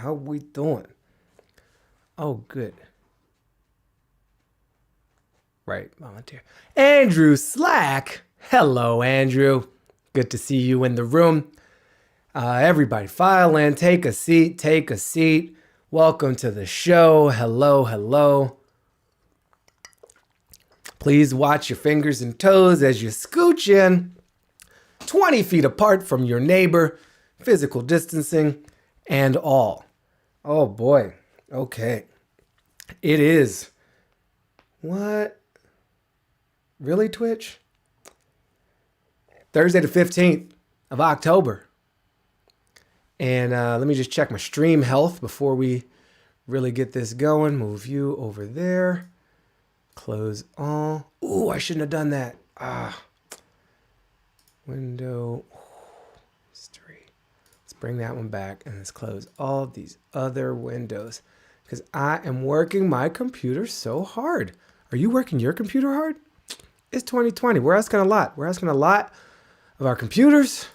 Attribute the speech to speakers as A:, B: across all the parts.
A: How we doing? Oh, good. Right, volunteer. Andrew Slack. Hello, Andrew. Good to see you in the room. Everybody, file in. Take a seat. Take a seat. Welcome to the show. Hello, hello. Please watch your fingers and toes as you scooch in 20 feet apart from your neighbor, physical distancing and all. Oh boy. Okay. It is. What? Really, Twitch? Thursday the 15th of October. And let me just check my stream health before we really get this going. Move you over there. Close all. Ooh, I shouldn't have done that. Window. History. Let's bring that one back and let's close all these other windows because I am working my computer so hard. Are you working your computer hard? It's 2020. We're asking a lot. We're asking a lot of our computers.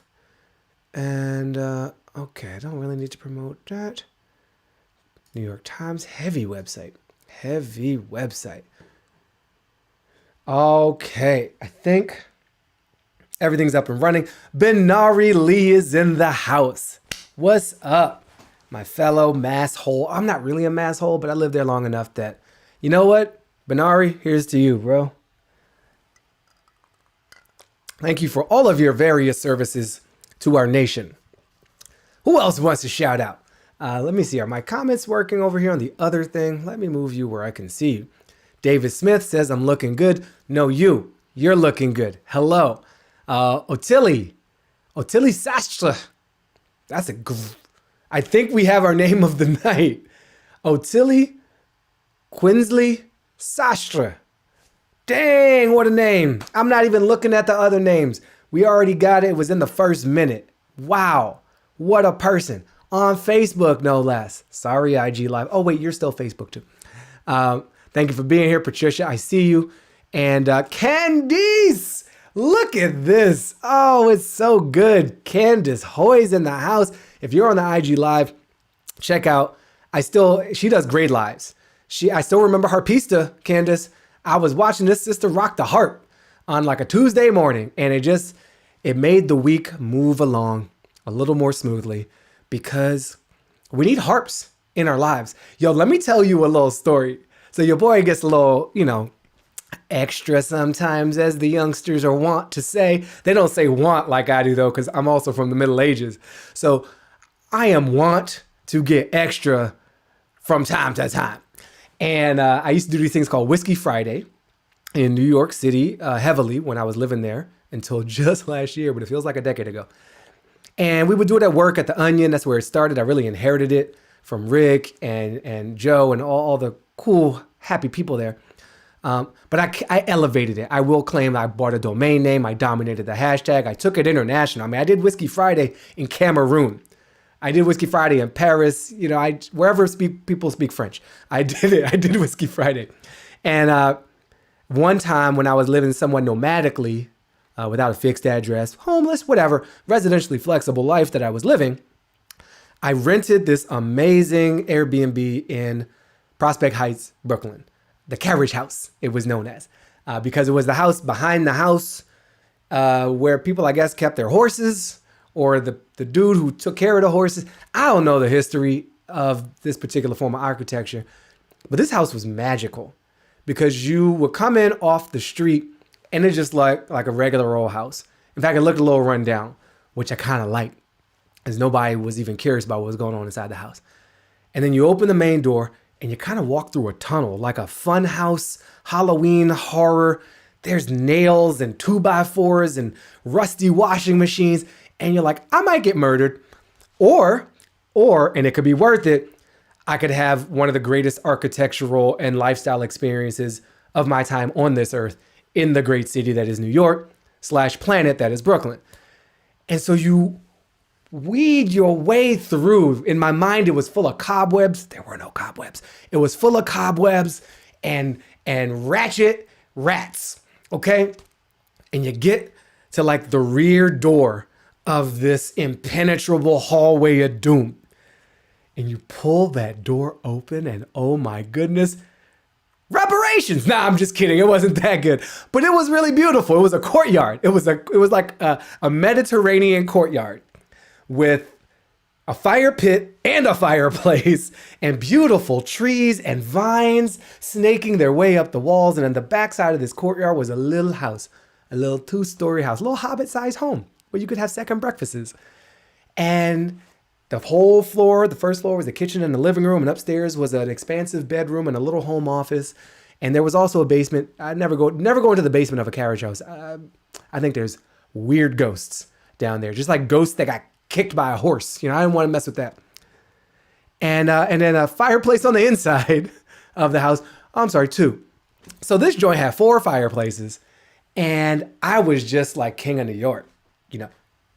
A: And, okay, I don't really need to promote that. New York Times, heavy website. Heavy website. Okay, I think everything's up and running. Benari Lee is in the house. What's up, my fellow masshole? I'm not really a masshole, but I lived there long enough that, you know what? Benari, here's to you, bro. Thank you for all of your various services to our nation. Who else wants to shout out? Let me see. Are my comments working over here on the other thing? Let me move you where I can see you. David Smith says, I'm looking good. No, you're looking good. Hello. Otili Sastra. I think we have our name of the night. Otili Quinsley Sastra. Dang, what a name. I'm not even looking at the other names. We already got it. It was in the first minute. Wow. What a person. On Facebook, no less. Sorry, IG Live. Oh, wait, you're still Facebook too. Thank you for being here, Patricia. I see you. And Candice, look at this. Oh, it's so good. Candice Hoy's in the house. If you're on the IG Live, check out. She does great lives. I still remember Harpista, Candice. I was watching this sister rock the harp on like a Tuesday morning, and it made the week move along a little more smoothly because we need harps in our lives. Yo, let me tell you a little story. So your boy gets a little, extra sometimes, as the youngsters are wont to say. They don't say want like I do, though, because I'm also from the Middle Ages. So I am wont to get extra from time to time. And I used to do these things called Whiskey Friday in New York City heavily when I was living there until just last year, but it feels like a decade ago. And we would do it at work at the Onion. That's where it started. I really inherited it from Rick and Joe and all the cool, happy people there. But I elevated it. I will claim I bought a domain name. I dominated the hashtag. I took it international. I mean, I did Whiskey Friday in Cameroon. I did Whiskey Friday in Paris. Wherever people speak French, I did it. I did Whiskey Friday. And one time when I was living somewhat nomadically, without a fixed address, homeless, whatever, residentially flexible life that I was living, I rented this amazing Airbnb in Prospect Heights, Brooklyn. The Carriage House, it was known as, because it was the house behind the house where people, I guess, kept their horses, or the dude who took care of the horses. I don't know the history of this particular form of architecture, but this house was magical because you would come in off the street and it's just like a regular old house. In fact, it looked a little run down, which I kind of liked, as nobody was even curious about what was going on inside the house. And then you open the main door and you kind of walk through a tunnel, like a fun house, Halloween horror. There's nails and 2x4s and rusty washing machines. And you're like, I might get murdered. Or, and it could be worth it, I could have one of the greatest architectural and lifestyle experiences of my time on this earth in the great city that is New York / planet that is Brooklyn. And so you weed your way through. In my mind, it was full of cobwebs. There were no cobwebs. It was full of cobwebs and ratchet rats, okay? And you get to like the rear door of this impenetrable hallway of doom. and you pull that door open and oh my goodness, reparations. Nah, I'm just kidding. It wasn't that good, but it was really beautiful. It was a courtyard. It was like a Mediterranean courtyard with a fire pit and a fireplace and beautiful trees and vines snaking their way up the walls. And on the backside of this courtyard was a little house, a little 2-story house, a little hobbit-sized home where you could have second breakfasts. And the whole floor, the first floor was the kitchen and the living room, and upstairs was an expansive bedroom and a little home office. And there was also a basement. I never go into the basement of a carriage house. I think there's weird ghosts down there, just like ghosts that got kicked by a horse. I didn't want to mess with that. And then a fireplace on the inside of the house. Oh, I'm sorry, 2. So this joint had 4 fireplaces, and I was just like king of New York.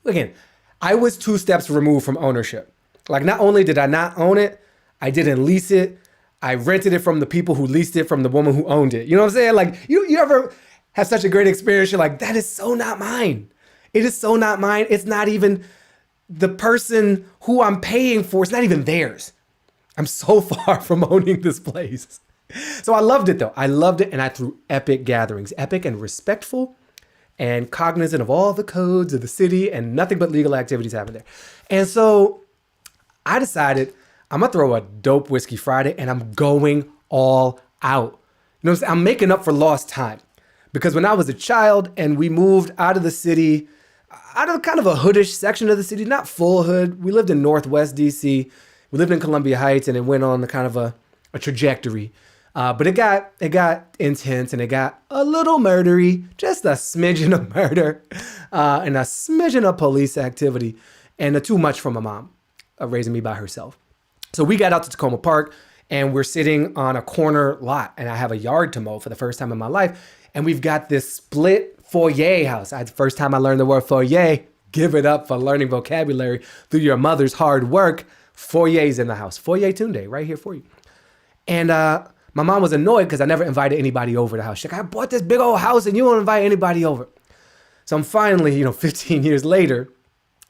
A: Again, I was 2 steps removed from ownership. Like, not only did I not own it, I didn't lease it. I rented it from the people who leased it from the woman who owned it. You know what I'm saying? Like, you ever have such a great experience? You're like, that is so not mine. It is so not mine. It's not even the person who I'm paying for. It's not even theirs. I'm so far from owning this place. So I loved it though. I loved it. And I threw epic gatherings, epic and respectful and cognizant of all the codes of the city, and nothing but legal activities happened there. And so I decided I'm going to throw a dope Whiskey Friday, and I'm going all out. You know what I'm saying? I'm making up for lost time, because when I was a child and we moved out of the city, out of kind of a hoodish section of the city, not full hood. We lived in Northwest DC. We lived in Columbia Heights, and it went on kind of a trajectory. But it got intense, and it got a little murdery, just a smidgen of murder, and a smidgen of police activity, and too much from my mom raising me by herself. So we got out to Tacoma Park, and we're sitting on a corner lot, and I have a yard to mow for the first time in my life. And we've got this split foyer house. The first time I learned the word foyer, give it up for learning vocabulary through your mother's hard work. Foyer's in the house. Foyer Tunde, right here for you. And my mom was annoyed because I never invited anybody over the house. She's like, I bought this big old house and you won't invite anybody over. So I'm finally, 15 years later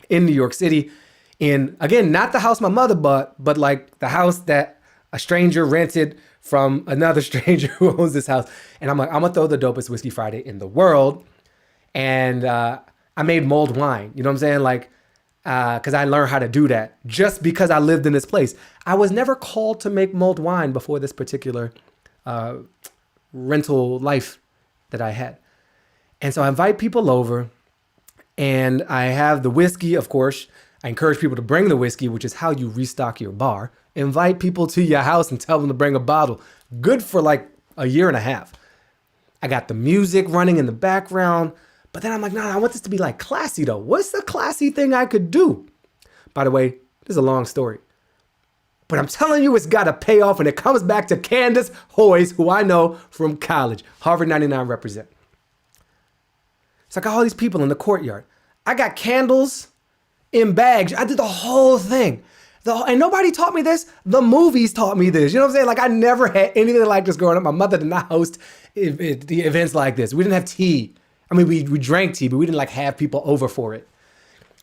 A: in New York City, in, again, not the house my mother bought, but like the house that a stranger rented from another stranger who owns this house. And I'm like, I'm gonna throw the dopest Whiskey Friday in the world. And I made mulled wine, you know what I'm saying? Like, because I learned how to do that just because I lived in this place. I was never called to make mulled wine before this particular rental life that I had. And so I invite people over, and I have the whiskey, of course. I encourage people to bring the whiskey, which is how you restock your bar. Invite people to your house and tell them to bring a bottle. Good for like a year and a half. I got the music running in the background. But then I'm like, I want this to be like classy though. What's the classy thing I could do? By the way, this is a long story. But I'm telling you, it's got to pay off, and it comes back to Candace Hoyes, who I know from college. Harvard 99 represent. So I got all these people in the courtyard. I got candles in bags. I did the whole thing. And nobody taught me this. The movies taught me this. You know what I'm saying? Like, I never had anything like this growing up. My mother did not host the events like this. We didn't have tea. I mean, we drank tea, but we didn't like have people over for it.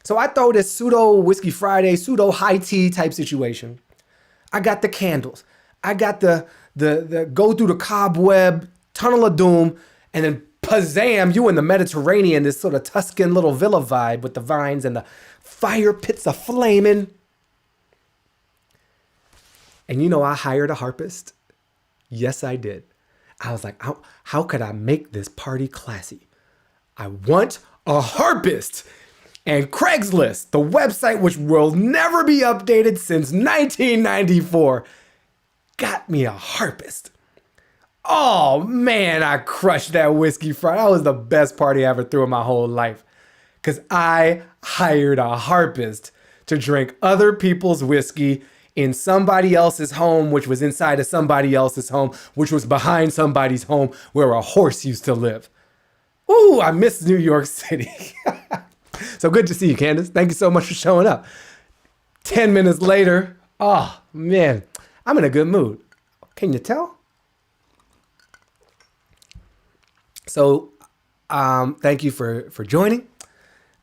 A: So I throw this pseudo Whiskey Friday, pseudo high tea type situation. I got the candles. I got the go through the cobweb, tunnel of doom, and then pazam, you in the Mediterranean, this sort of Tuscan little villa vibe with the vines and the fire pits are flaming. And I hired a harpist. Yes, I did. I was like, how could I make this party classy? I want a harpist. And Craigslist, the website which will never be updated since 1994, got me a harpist. Oh man, I crushed that Whiskey Friday. That was the best party I ever threw in my whole life. Because I hired a harpist to drink other people's whiskey in somebody else's home, which was inside of somebody else's home, which was behind somebody's home where a horse used to live. Ooh, I miss New York City. So good to see you, Candace. Thank you so much for showing up. 10 minutes later, oh man, I'm in a good mood. Can you tell? So thank you for joining.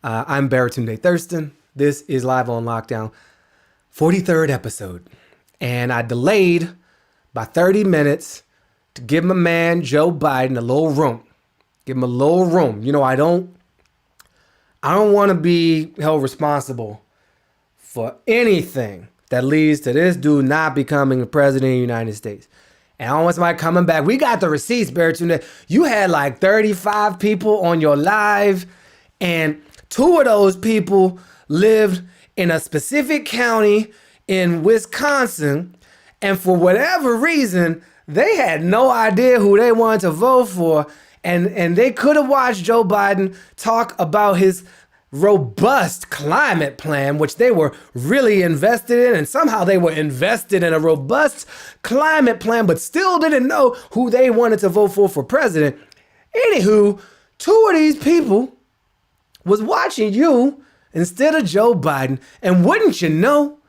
A: I'm Baratunde Thurston. This is Live on Lockdown, 43rd episode. And I delayed by 30 minutes to give my man Joe Biden a little room. Give him a little room. You know, I don't want to be held responsible for anything that leads to this dude not becoming the president of the United States. And I don't want somebody coming back. We got the receipts, Baratunde. You had like 35 people on your live, and 2 of those people lived in a specific county in Wisconsin, and for whatever reason, they had no idea who they wanted to vote for, and they could have watched Joe Biden talk about his robust climate plan, which they were really invested in, and somehow they were invested in a robust climate plan, but still didn't know who they wanted to vote for president. Anywho, 2 of these people was watching you instead of Joe Biden, and wouldn't you know,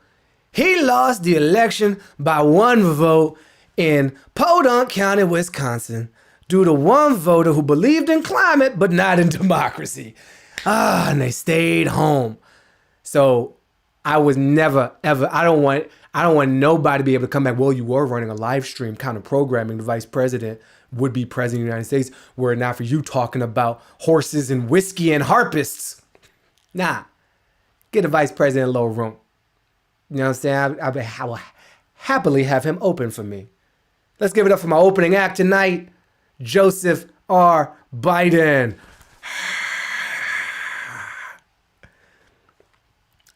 A: he lost the election by 1 vote in Podunk County, Wisconsin, due to 1 voter who believed in climate but not in democracy. And they stayed home. So I was never, ever, I don't want nobody to be able to come back. Well, you were running a live stream kind of programming the vice president would be president of the United States, were it not for you talking about horses and whiskey and harpists. Nah, get a vice president a little room. You know what I'm saying? I will happily have him open for me. Let's give it up for my opening act tonight, Joseph R. Biden.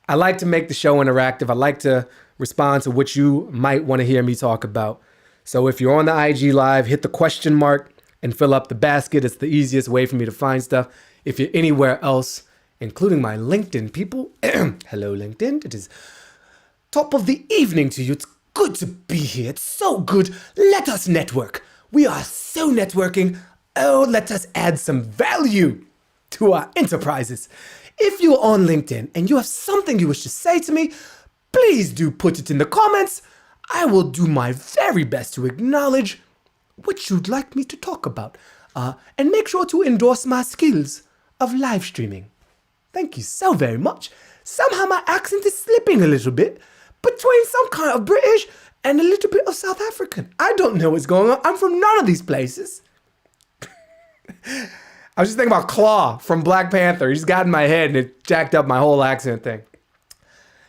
A: I like to make the show interactive. I like to respond to what you might want to hear me talk about. So if you're on the IG Live, hit the question mark and fill up the basket. It's the easiest way for me to find stuff. If you're anywhere else, including my LinkedIn people, hello LinkedIn, it is top of the evening to you. It's good to be here. It's so good. Let us network. We are so networking. Oh, let us add some value to our enterprises. If you're on LinkedIn and you have something you wish to say to me, please do put it in the comments. I will do my very best to acknowledge what you'd like me to talk about. And make sure to endorse my skills of live streaming. Thank you so very much. Somehow my accent is slipping a little bit between some kind of British and a little bit of South African. I don't know what's going on. I'm from none of these places. I was just thinking about Claw from Black Panther. He just got in my head and it jacked up my whole accent thing.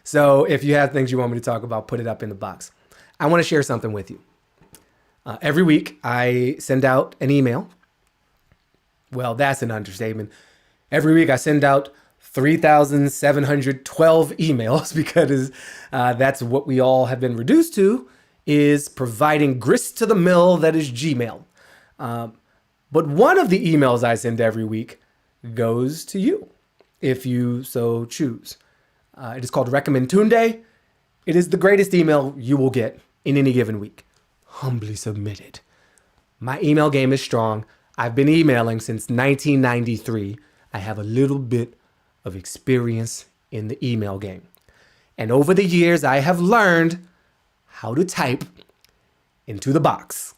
A: So if you have things you want me to talk about, put it up in the box. I want to share something with you. Every week I send out an email. Well, that's an understatement. Every week I send out 3,712 emails because that's what we all have been reduced to, is providing grist to the mill that is Gmail. But one of the emails I send every week goes to you, if you so choose. It is called Baratunde. It is the greatest email you will get in any given week. Humbly submitted. My email game is strong. I've been emailing since 1993. I have a little bit of experience in the email game. And over the years, I have learned how to type into the box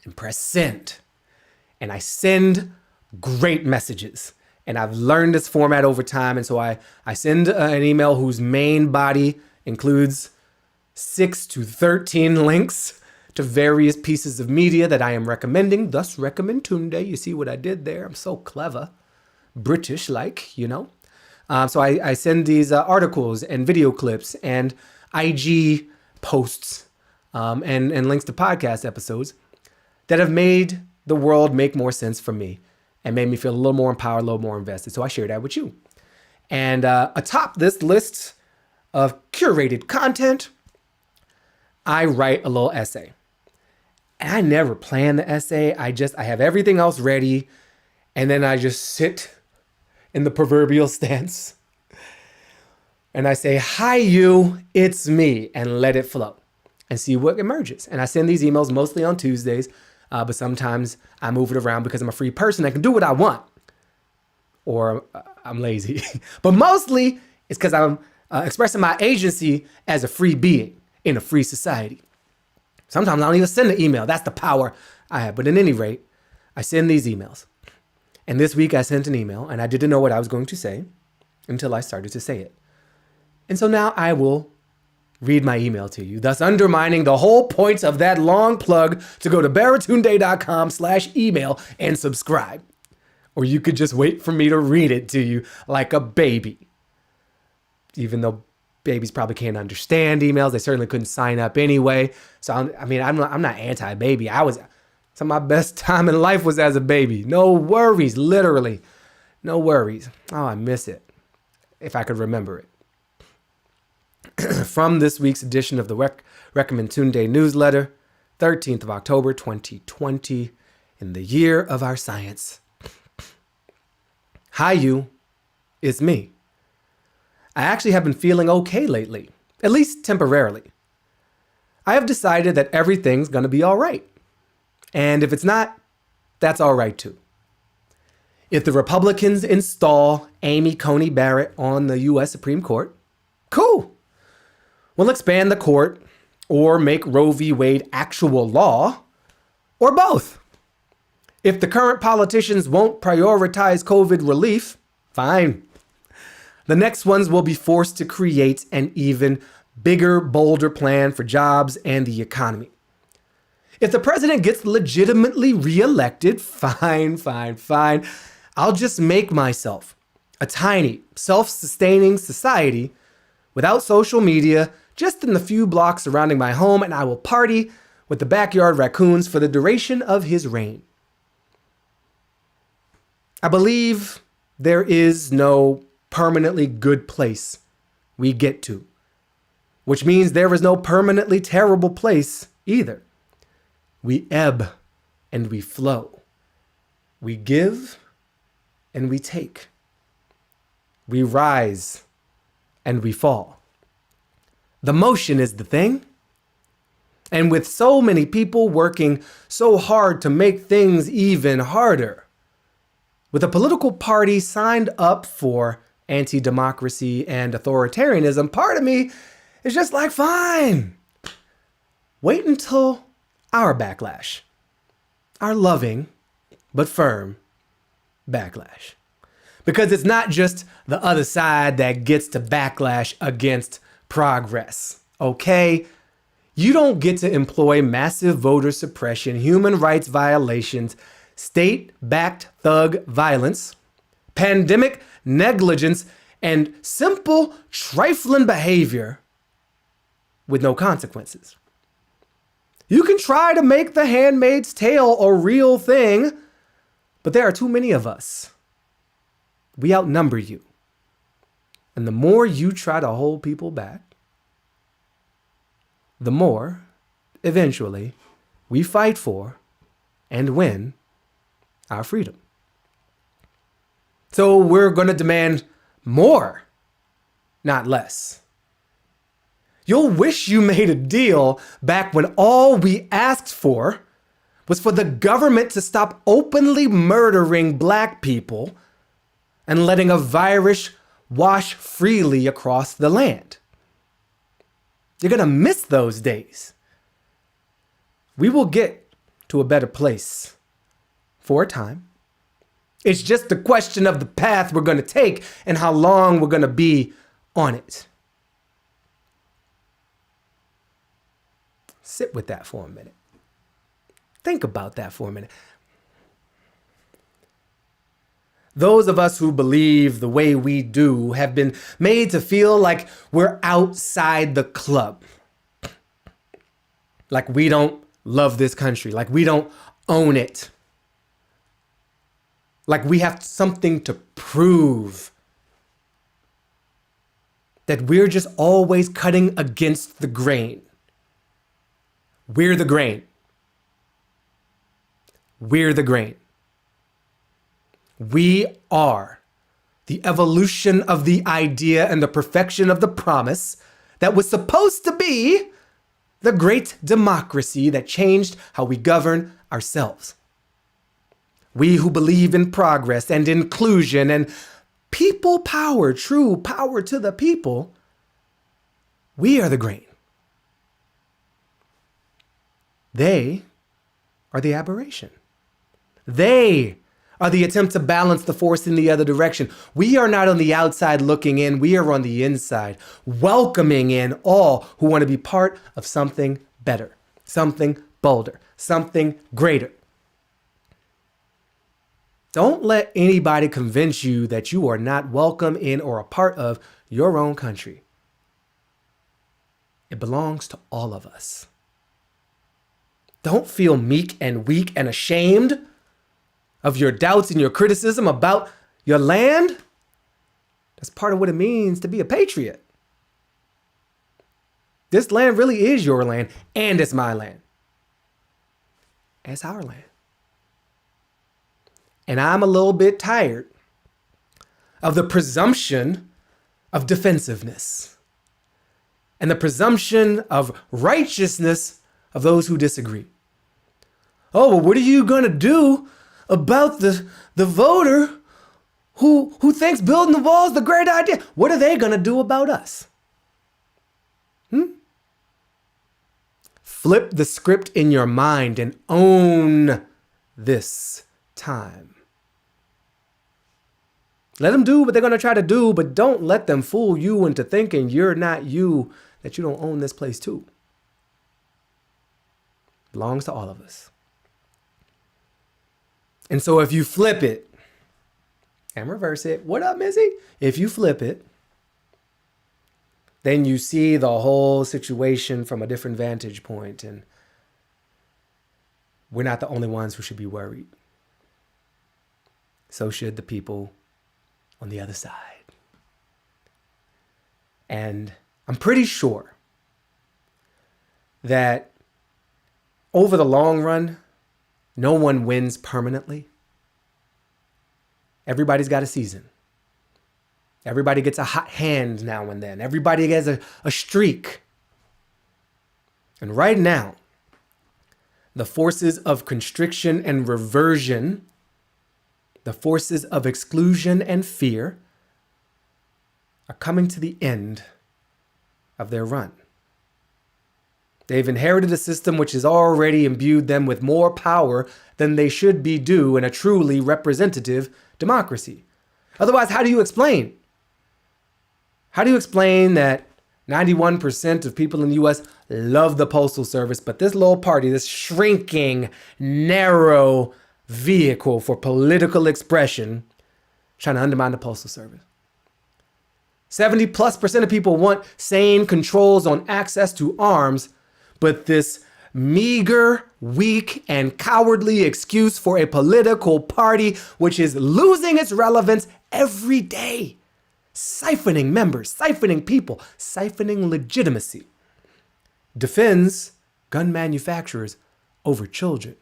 A: and press send. And I send great messages. And I've learned this format over time. And so I send an email whose main body includes 6 to 13 links to various pieces of media that I am recommending. Thus, Baratunde. You see what I did there? I'm so clever. British-like, you know. So I send these articles and video clips and IG posts and links to podcast episodes that have made the world make more sense for me and made me feel a little more empowered, a little more invested. So I share that with you. And atop this list of curated content, I write a little essay. And I never plan the essay. I have everything else ready. And then I just sit in the proverbial stance. And I say, hi, you, it's me, and let it flow and see what emerges. And I send these emails mostly on Tuesdays. But sometimes I move it around because I'm a free person. I can do what I want. Or I'm lazy. But mostly it's because I'm expressing my agency as a free being in a free society. Sometimes I don't even send an email. That's the power I have. But at any rate, I send these emails. And this week I sent an email and I didn't know what I was going to say until I started to say it. And so now I will read my email to you, thus undermining the whole point of that long plug to go to baratunde.com/email and subscribe. Or you could just wait for me to read it to you like a baby. Even though babies probably can't understand emails, they certainly couldn't sign up anyway. So I'm not anti-baby. Some of my best time in life was as a baby. No worries, literally. No worries. Oh, I miss it. If I could remember it. From this week's edition of the Baratunde newsletter, 13th of October, 2020, in the year of our science. Hi, you. It's me. I actually have been feeling okay lately, at least temporarily. I have decided that everything's going to be all right. And if it's not, that's all right too. If the Republicans install Amy Coney Barrett on the U.S. Supreme Court, cool. We'll expand the court or make Roe v. Wade actual law, or both. If the current politicians won't prioritize COVID relief, fine. The next ones will be forced to create an even bigger, bolder plan for jobs and the economy. If the president gets legitimately reelected, fine. I'll just make myself a tiny, self-sustaining society without social media, just in the few blocks surrounding my home, and I will party with the backyard raccoons for the duration of his reign. I believe there is no permanently good place we get to, which means there is no permanently terrible place either. We ebb and we flow. We give and we take. We rise and we fall. The motion is the thing. And with so many people working so hard to make things even harder, with a political party signed up for anti-democracy and authoritarianism, part of me is just like, fine. Wait until our backlash, our loving but firm backlash. Because it's not just the other side that gets to backlash against progress, okay? You don't get to employ massive voter suppression, human rights violations, state-backed thug violence, pandemic negligence, and simple trifling behavior with no consequences. You can try to make The Handmaid's Tale a real thing, but there are too many of us. We outnumber you. And the more you try to hold people back, the more, eventually, we fight for and win our freedom. So we're going to demand more, not less. You'll wish you made a deal back when all we asked for was for the government to stop openly murdering Black people and letting a virus wash freely across the land. You're going to miss those days. We will get to a better place for a time. It's just a question of the path we're going to take and how long we're going to be on it. Sit with that for a minute. Think about that for a minute. Those of us who believe the way we do have been made to feel like we're outside the club. Like we don't love this country. Like we don't own it. Like we have something to prove. That we're just always cutting against the grain. We're the grain. We're the grain. We are the evolution of the idea and the perfection of the promise that was supposed to be the great democracy that changed how we govern ourselves. We who believe in progress and inclusion and people power, true power to the people, we are the grain. They are the aberration. They are the attempt to balance the force in the other direction. We are not on the outside looking in. We are on the inside, welcoming in all who want to be part of something better, something bolder, something greater. Don't let anybody convince you that you are not welcome in or a part of your own country. It belongs to all of us. Don't feel meek and weak and ashamed of your doubts and your criticism about your land. That's part of what it means to be a patriot. This land really is your land, and it's my land. It's our land. And I'm a little bit tired of the presumption of defensiveness and the presumption of righteousness of those who disagree. Oh, well, what are you going to do about the voter who thinks building the wall is the great idea? What are they going to do about us? Flip the script in your mind and own this time. Let them do what they're going to try to do, but don't let them fool you into thinking you're not you, that you don't own this place too. It belongs to all of us. And so if you flip it and reverse it, what up, Missy? If you flip it, then you see the whole situation from a different vantage point, and we're not the only ones who should be worried. So should the people on the other side. And I'm pretty sure that over the long run, no one wins permanently. Everybody's got a season. Everybody gets a hot hand now and then. Everybody gets a streak. And right now, the forces of constriction and reversion, the forces of exclusion and fear, are coming to the end of their run. They've inherited a system which has already imbued them with more power than they should be due in a truly representative democracy. Otherwise, how do you explain? How do you explain that 91% of people in the U.S. love the Postal Service, but this little party, this shrinking, narrow vehicle for political expression, trying to undermine the Postal Service? 70+% of people want sane controls on access to arms, but this meager, weak, and cowardly excuse for a political party which is losing its relevance every day, siphoning members, siphoning people, siphoning legitimacy, defends gun manufacturers over children.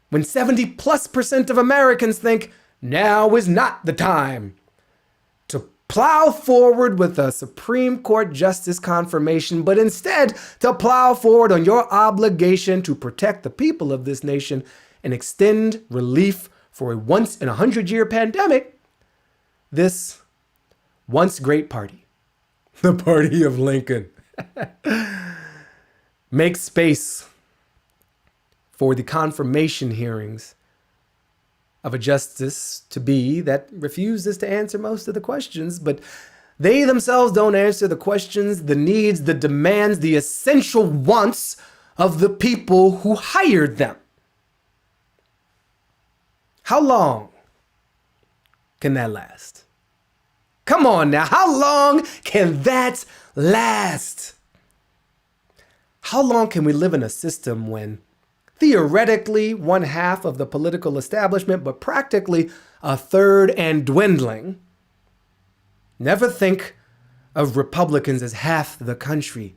A: When 70+% of Americans think now is not the time to plow forward with a Supreme Court justice confirmation, but instead to plow forward on your obligation to protect the people of this nation and extend relief for a once-in-a-100-year pandemic, this once great party, the party of Lincoln, makes space for the confirmation hearings of a justice-to-be that refuses to answer most of the questions, but they themselves don't answer the questions, the needs, the demands, the essential wants of the people who hired them. How long can that last? Come on now, how long can that last? How long can we live in a system when theoretically one half of the political establishment, but practically a third and dwindling, never think of Republicans as half the country?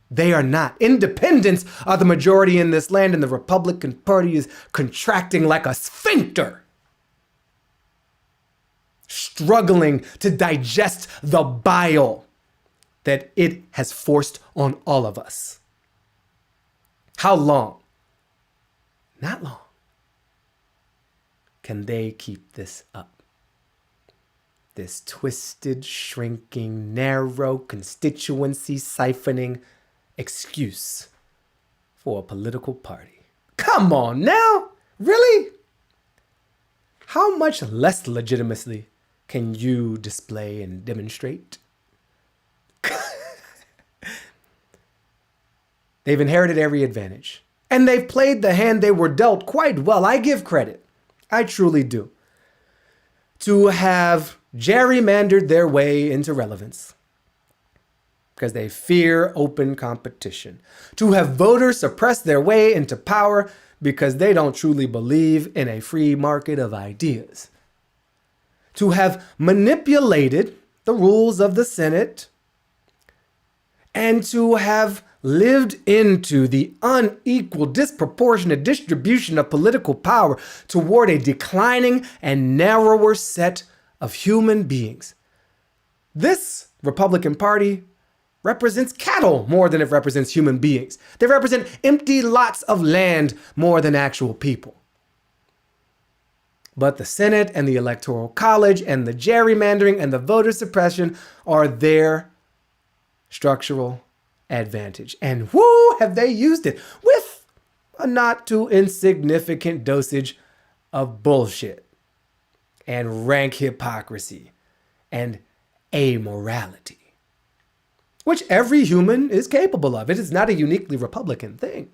A: They are not. Independents are the majority in this land, and the Republican Party is contracting like a sphincter, struggling to digest the bile that it has forced on all of us. How long? Not long. Can they keep this up? This twisted, shrinking, narrow, constituency siphoning excuse for a political party. Come on now, really? how much less legitimacy can you display and demonstrate? They've inherited every advantage. And they've played the hand they were dealt quite well. I give credit. I truly do. To have gerrymandered their way into relevance. Because they fear open competition. To have voters suppress their way into power because they don't truly believe in a free market of ideas. To have manipulated the rules of the Senate and to have lived into the unequal, disproportionate distribution of political power toward a declining and narrower set of human beings. This Republican Party represents cattle more than it represents human beings. They represent empty lots of land more than actual people. But the Senate and the Electoral College and the gerrymandering and the voter suppression are their structural advantage. And whoo, have they used it with a not too insignificant dosage of bullshit and rank hypocrisy and amorality, which every human is capable of. It is not a uniquely Republican thing.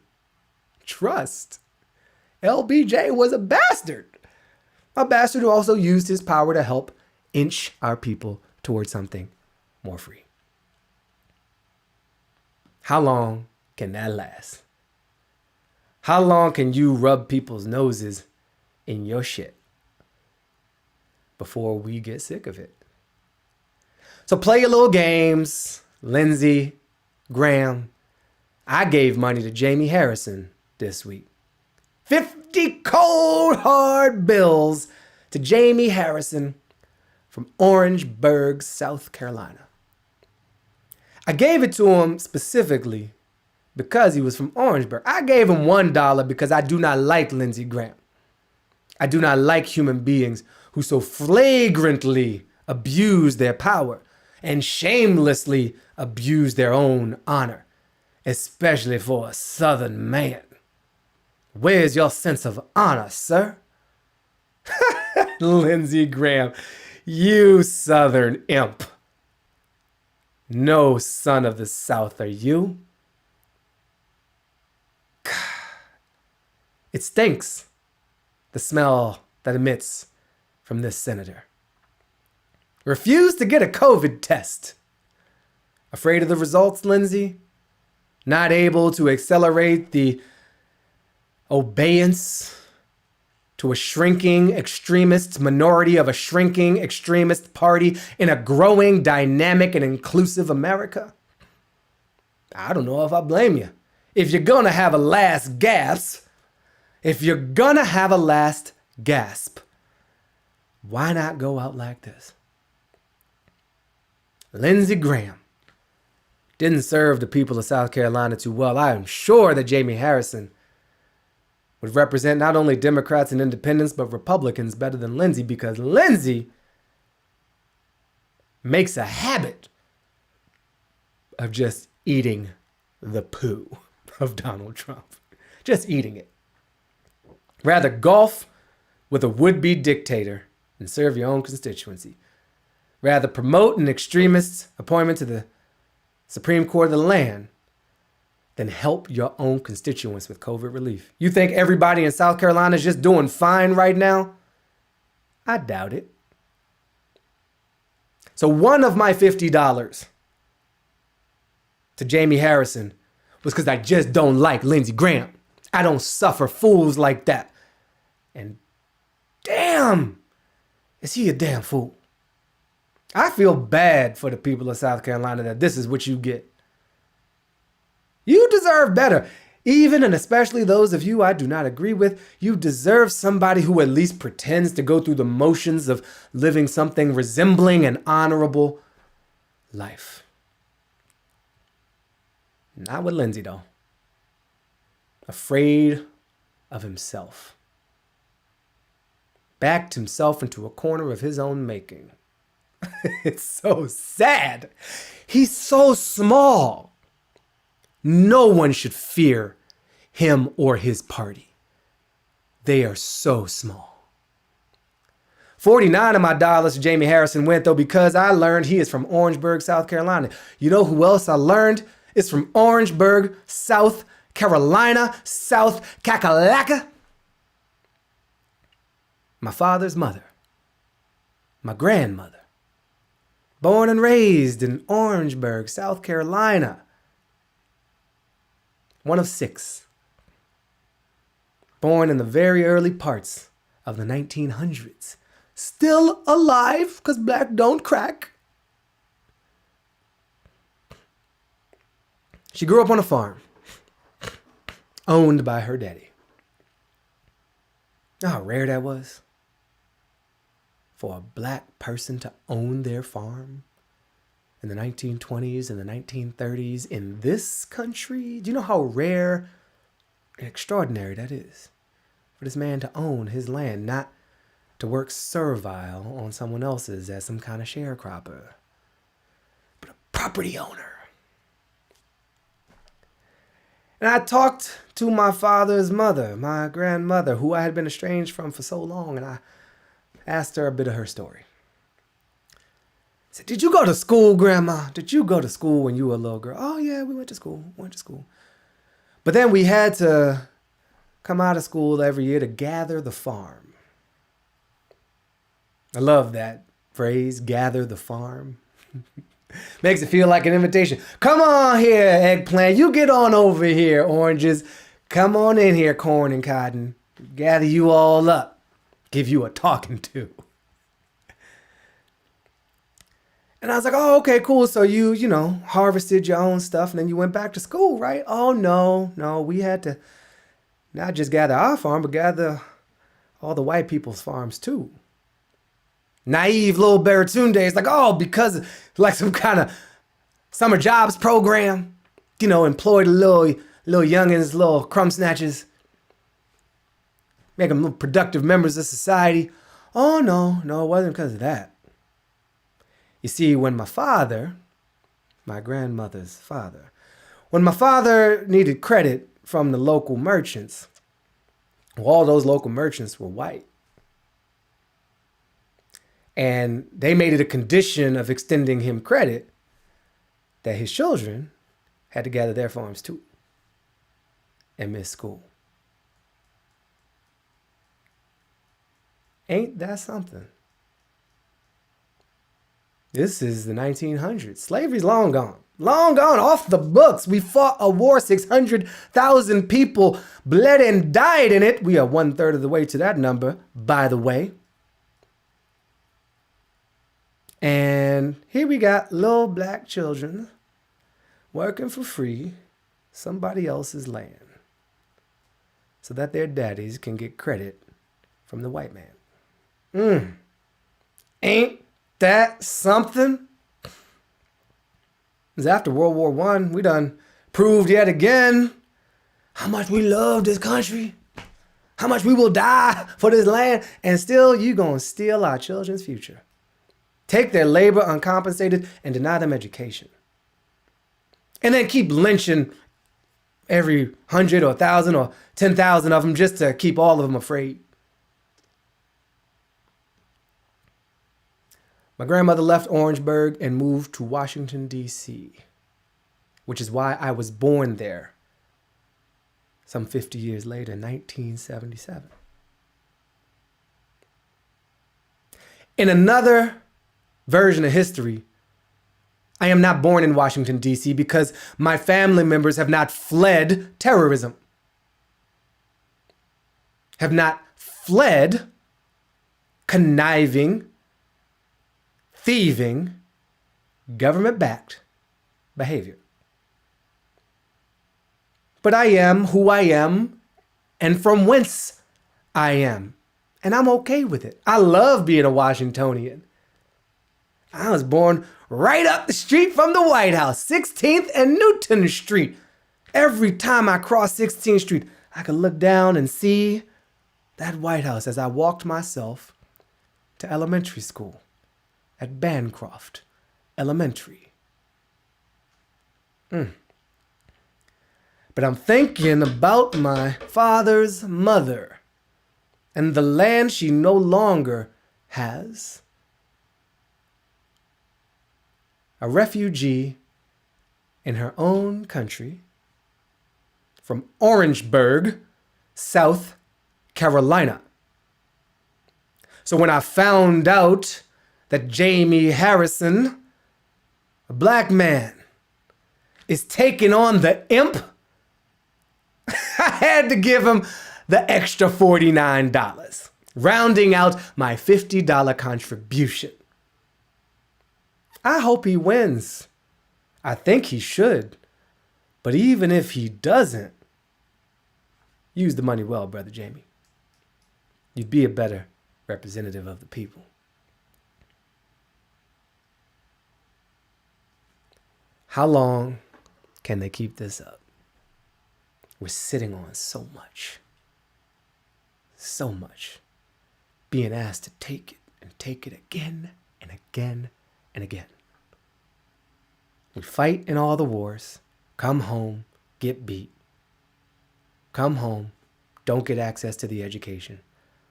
A: Trust. LBJ was a bastard who also used his power to help inch our people towards something more free. How long can that last? How long can you rub people's noses in your shit before we get sick of it? So play your little games, Lindsey Graham. I gave money to Jamie Harrison this week. 50 cold, hard bills to Jamie Harrison from Orangeburg, South Carolina. I gave it to him specifically because he was from Orangeburg. I gave him $1 because I do not like Lindsey Graham. I do not like human beings who so flagrantly abuse their power and shamelessly abuse their own honor, especially for a Southern man. Where's your sense of honor, sir? Lindsey Graham, you Southern imp. No son of the South are you. It stinks, the smell that emits from this senator. Refused to get a COVID test. Afraid of the results, Lindsey? Not able to accelerate the obedience to a shrinking extremist minority of a shrinking extremist party in a growing, dynamic, and inclusive America? I don't know if I blame you. If you're gonna have a last gasp, why not go out like this? Lindsey Graham didn't serve the people of South Carolina too well. I am sure that Jamie Harrison would represent not only Democrats and independents, but Republicans better than Lindsey, because Lindsey makes a habit of just eating the poo of Donald Trump. Just eating it. Rather golf with a would-be dictator and serve your own constituency. Rather promote an extremist appointment to the Supreme Court of the land than help your own constituents with COVID relief. You think everybody in South Carolina is just doing fine right now? I doubt it. So one of my $50 to Jamie Harrison was because I just don't like Lindsey Graham. I don't suffer fools like that. And damn, is he a damn fool. I feel bad for the people of South Carolina that this is what you get. You deserve better. Even and especially those of you I do not agree with, you deserve somebody who at least pretends to go through the motions of living something resembling an honorable life. Not with Lindsey, though. Afraid of himself. Backed himself into a corner of his own making. It's so sad. He's so small. No one should fear him or his party. They are so small. $49 of my dollars to Jamie Harrison went, though, because I learned he is from Orangeburg, South Carolina. You know who else I learned is from Orangeburg, South Carolina, South Kakalaka? My father's mother, my grandmother. Born and raised in Orangeburg, South Carolina. One of 6. Born in the very early parts of the 1900s. Still alive, because black don't crack. She grew up on a farm, owned by her daddy. You know how rare that was? For a black person to own their farm in the 1920s and the 1930s in this country? Do you know how rare and extraordinary that is? For this man to own his land, not to work servile on someone else's as some kind of sharecropper, but a property owner. And I talked to my father's mother, my grandmother, who I had been estranged from for so long, and I asked her a bit of her story. I said, did you go to school, Grandma? Did you go to school when you were a little girl? Oh, yeah, we went to school. But then we had to come out of school every year to gather the farm. I love that phrase, gather the farm. Makes it feel like an invitation. Come on here, eggplant. You get on over here, oranges. Come on in here, corn and cotton. Gather you all up. Give you a talking to. And I was like, oh, okay, cool. So you harvested your own stuff and then you went back to school, right? Oh, no. We had to not just gather our farm, but gather all the white people's farms too. Naive little Baratunde is like, oh, because like some kind of summer jobs program, employed little youngins, little crumb snatchers. Make them little productive members of society. Oh, no, it wasn't because of that. You see, when my father, my grandmother's father, when my father needed credit from the local merchants, all those local merchants were white. And they made it a condition of extending him credit that his children had to gather their farms too and miss school. Ain't that something? This is the 1900s. Slavery's long gone. Long gone, off the books. We fought a war, 600,000 people bled and died in it. We are 1/3 of the way to that number, by the way. And here we got little black children working for free, somebody else's land, so that their daddies can get credit from the white man. Ain't that something? Because after World War I, we done proved yet again how much we love this country, how much we will die for this land, and still you gonna steal our children's future. Take their labor uncompensated and deny them education. And then keep lynching every 100 or 1,000 or 10,000 of them just to keep all of them afraid. My grandmother left Orangeburg and moved to Washington, D.C., which is why I was born there some 50 years later, in 1977. In another version of history, I am not born in Washington, D.C. because my family members have not fled terrorism, have not fled conniving, thieving, government-backed behavior. But I am who I am and from whence I am. And I'm okay with it. I love being a Washingtonian. I was born right up the street from the White House, 16th and Newton Street. Every time I crossed 16th Street, I could look down and see that White House as I walked myself to elementary school at Bancroft Elementary. But I'm thinking about my father's mother and the land she no longer has a refugee in her own country from Orangeburg, South Carolina. So when I found out that Jamie Harrison, a black man, is taking on the imp, I had to give him the extra $49, rounding out my $50 contribution. I hope he wins. I think he should. But even if he doesn't, use the money well, Brother Jamie. You'd be a better representative of the people. How long can they keep this up? We're sitting on so much. So much. Being asked to take it again and again and again. We fight in all the wars. Come home, get beat. Come home, don't get access to the education.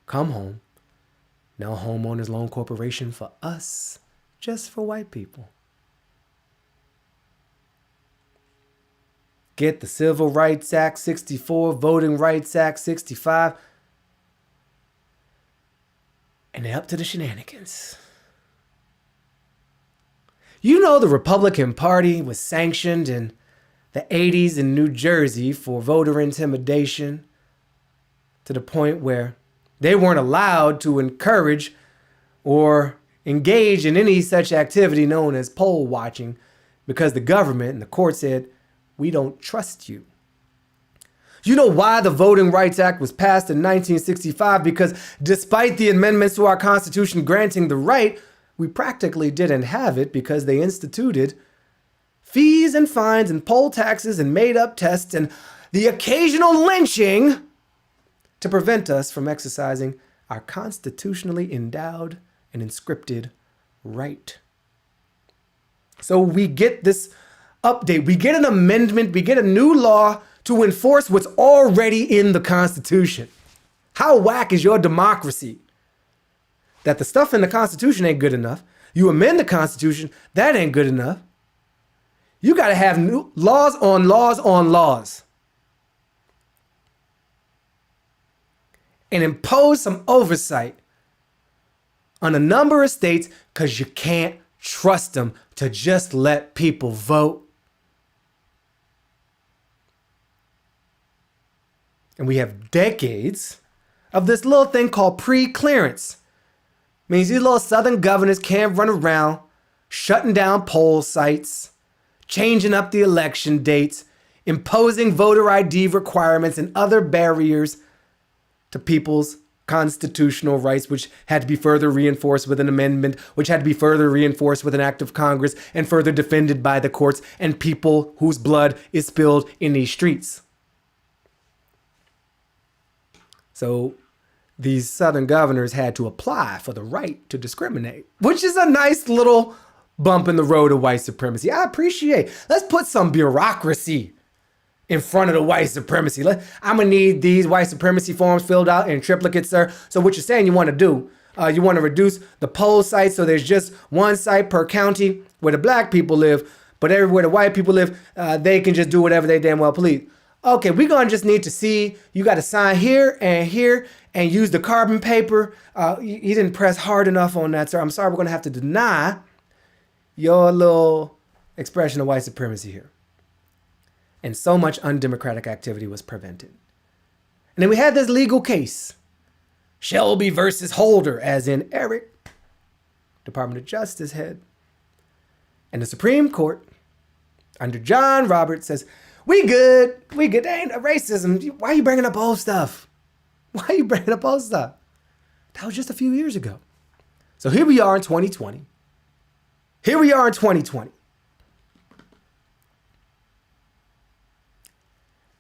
A: Come home, no homeowners loan corporation for us, just for white people. Get the Civil Rights Act 64, Voting Rights Act 65, and they're up to the shenanigans. You know, the Republican Party was sanctioned in the 80s in New Jersey for voter intimidation to the point where they weren't allowed to encourage or engage in any such activity known as poll watching because the government and the court said, we don't trust you. You know why the Voting Rights Act was passed in 1965? Because despite the amendments to our Constitution granting the right, we practically didn't have it because they instituted fees and fines and poll taxes and made up tests and the occasional lynching to prevent us from exercising our constitutionally endowed and inscripted right. So we get this update, we get an amendment, we get a new law to enforce what's already in the Constitution. How whack is your democracy? That the stuff in the Constitution ain't good enough. You amend the Constitution, that ain't good enough. You got to have new laws on laws on laws. And impose some oversight on a number of states because you can't trust them to just let people vote. And we have decades of this little thing called pre-clearance. Means these little Southern governors can't run around shutting down poll sites, changing up the election dates, imposing voter ID requirements and other barriers to people's constitutional rights, which had to be further reinforced with an amendment, which had to be further reinforced with an act of Congress and further defended by the courts and people whose blood is spilled in these streets. So these Southern governors had to apply for the right to discriminate, which is a nice little bump in the road of white supremacy. I appreciate. Let's put some bureaucracy in front of the white supremacy. I'm going to need these white supremacy forms filled out in triplicate, sir. So what you're saying you want to do, you want to reduce the poll sites so there's just one site per county where the black people live, but everywhere the white people live, they can just do whatever they damn well please. Okay, we're going to just need to see, you got to sign here and use the carbon paper. You didn't press hard enough on that, sir. I'm sorry, we're going to have to deny your little expression of white supremacy here. And so much undemocratic activity was prevented. And then we had this legal case, Shelby versus Holder, as in Eric, Department of Justice head. And the Supreme Court, under John Roberts, says, we good. There ain't a racism. Why are you bringing up old stuff? That was just a few years ago. So here we are in 2020.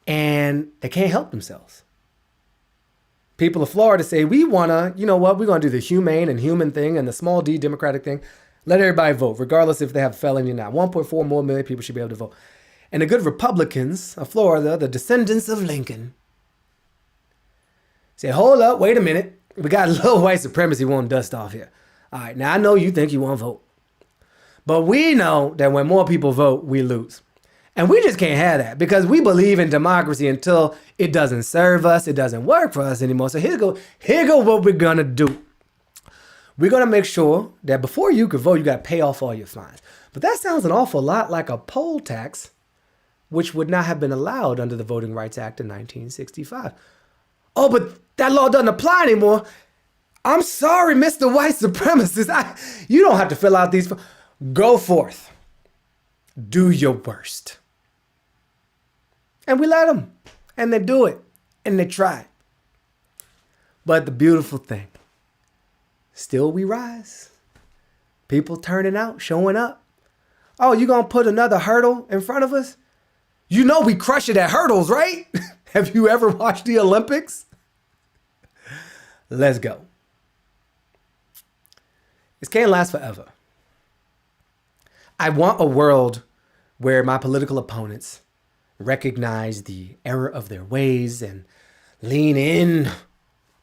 A: And they can't help themselves. People of Florida say, we want to, you know what, we're going to do the humane and human thing and the small d democratic thing. Let everybody vote, regardless if they have a felony or not. 1.4 more million people should be able to vote. And the good Republicans of Florida, the descendants of Lincoln, say, hold up, wait a minute. We got a little white supremacy won't dust off here. All right, now I know you think you won't vote. But we know that when more people vote, we lose. And we just can't have that because we believe in democracy until it doesn't serve us, it doesn't work for us anymore. So here go what we're gonna do. We're gonna make sure that before you can vote, you gotta pay off all your fines. But that sounds an awful lot like a poll tax, which would not have been allowed under the Voting Rights Act of 1965. Oh, but that law doesn't apply anymore. I'm sorry, Mr. White Supremacist. You don't have to fill out these. Go forth. Do your worst. And we let them. And they do it. And they try. But the beautiful thing, still we rise. People turning out, showing up. Oh, you gonna put another hurdle in front of us? You know we crush it at hurdles, right? Have you ever watched the Olympics? Let's go. This can't last forever. I want a world where my political opponents recognize the error of their ways and lean in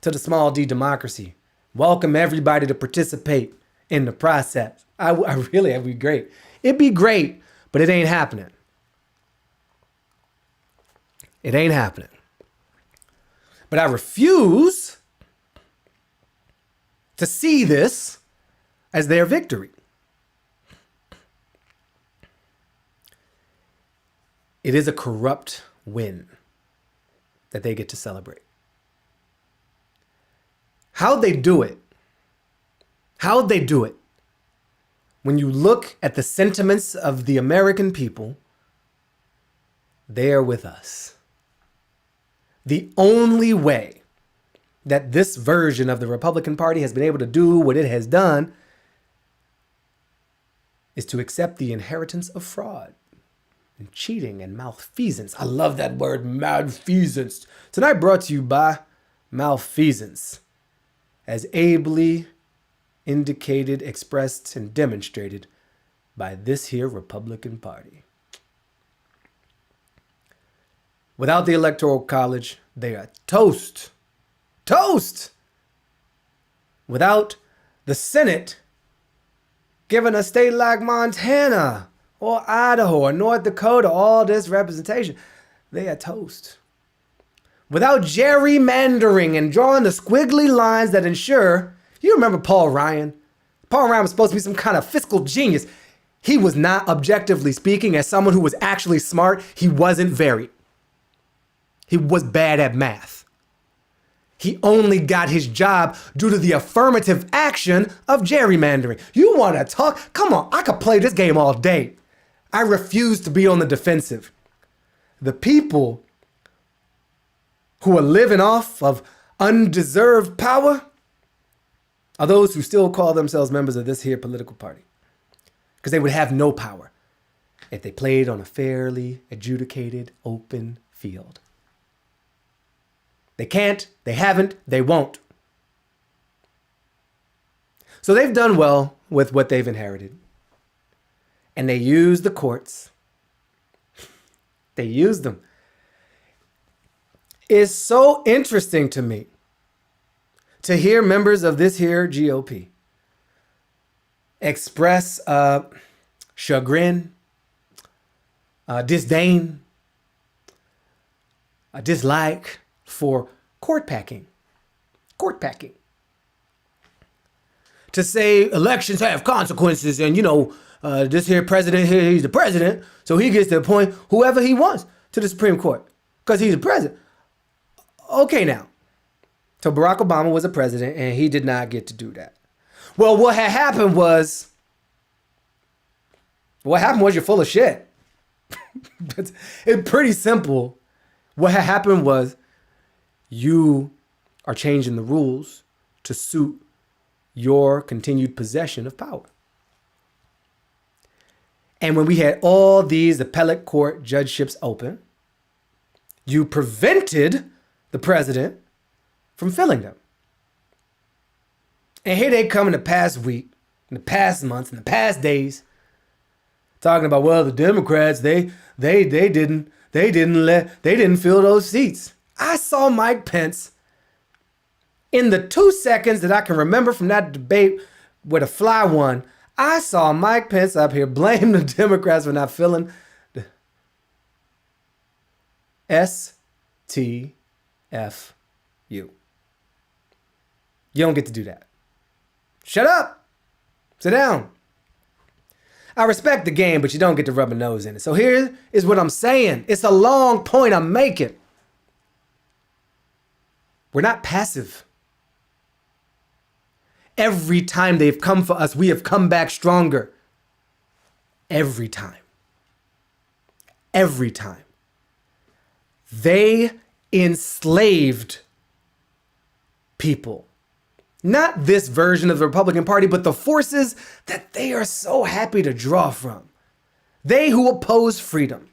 A: to the small d democracy. Welcome everybody to participate in the process. I really, it'd be great. It'd be great, but it ain't happening. It ain't happening. But I refuse to see this as their victory. It is a corrupt win that they get to celebrate. How'd they do it? How'd they do it? When you look at the sentiments of the American people, they are with us. The only way that this version of the Republican Party has been able to do what it has done is to accept the inheritance of fraud and cheating and malfeasance. I love that word, malfeasance. Tonight brought to you by malfeasance, as ably indicated, expressed, and demonstrated by this here Republican Party. Without the Electoral College, they are toast. Toast! Without the Senate giving a state like Montana or Idaho or North Dakota all this representation, they are toast. Without gerrymandering and drawing the squiggly lines that ensure, you remember Paul Ryan? Paul Ryan was supposed to be some kind of fiscal genius. He was not, objectively speaking, as someone who was actually smart, he wasn't very. He was bad at math. He only got his job due to the affirmative action of gerrymandering. You want to talk? Come on, I could play this game all day. I refuse to be on the defensive. The people who are living off of undeserved power are those who still call themselves members of this here political party. Because they would have no power if they played on a fairly adjudicated, open field. They can't, they haven't, they won't. So they've done well with what they've inherited. And they use the courts. They use them. It's so interesting to me to hear members of this here GOP express chagrin, disdain, dislike for court packing. Court packing. To say elections have consequences and, this here president here, he's the president, so he gets to appoint whoever he wants to the Supreme Court because he's the president. Okay, now. So Barack Obama was a president and he did not get to do that. Well, what had happened was you're full of shit. It's pretty simple. What had happened was you are changing the rules to suit your continued possession of power. And when we had all these appellate court judgeships open, you prevented the president from filling them. And here they come in the past week, in the past months, in the past days, talking about, well, the Democrats, they didn't fill those seats. I saw Mike Pence In the 2 seconds that I can remember from that debate where the fly won, I saw Mike Pence up here blame the Democrats for not filling the STFU. You don't get to do that. Shut up. Sit down. I respect the game, but you don't get to rub a nose in it. So here is what I'm saying. It's a long point I'm making. We're not passive. Every time they've come for us, we have come back stronger. Every time. Every time. They enslaved people. Not this version of the Republican Party, but the forces that they are so happy to draw from. They who oppose freedom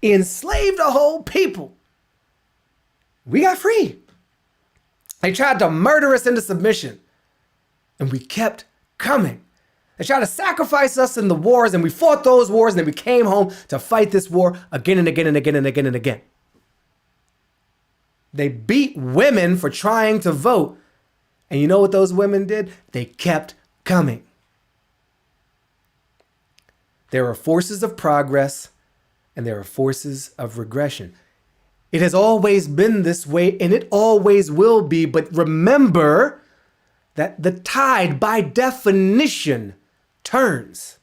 A: enslaved a whole people. We got free. They tried to murder us into submission, and we kept coming. They tried to sacrifice us in the wars, and we fought those wars, and then we came home to fight this war again and again and again and again and again. They beat women for trying to vote. And you know what those women did? They kept coming. There are forces of progress and there are forces of regression. It has always been this way and it always will be. But remember that the tide, by definition, turns.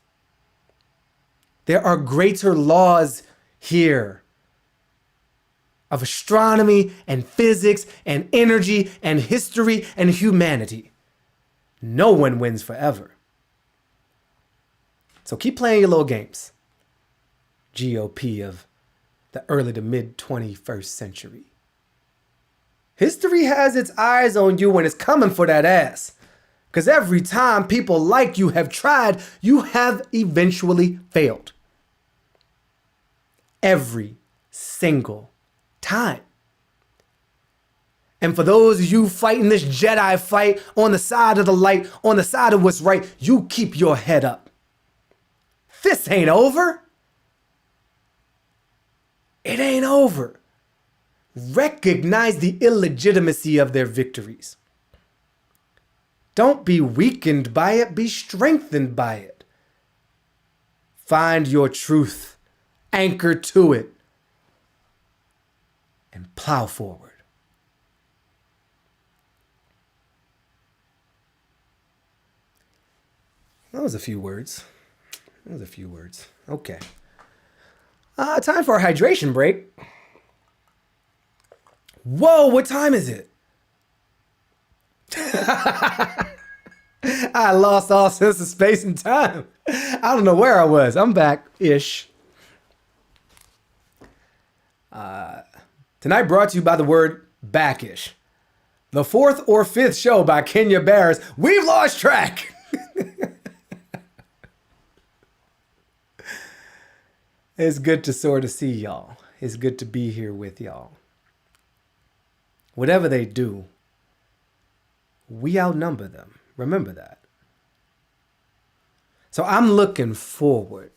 A: There are greater laws here of astronomy and physics and energy and history and humanity. No one wins forever. So keep playing your little games. GOP of the early to mid 21st century. History has its eyes on you when it's coming for that ass. Because every time people like you have tried, you have eventually failed. Every single time. And for those of you fighting this Jedi fight on the side of the light, on the side of what's right, you keep your head up. This ain't over. It ain't over. Recognize the illegitimacy of their victories. Don't be weakened by it, be strengthened by it. Find your truth, anchor to it, and plow forward. That was a few words. Okay. Time for a hydration break. Whoa, what time is it? I lost all sense of space and time. I don't know where I was. I'm back-ish. Tonight brought to you by the word backish. The 4th or 5th show by Kenya Barris. We've lost track. It's good to sort of see y'all. It's good to be here with y'all. Whatever they do, we outnumber them. Remember that. So I'm looking forward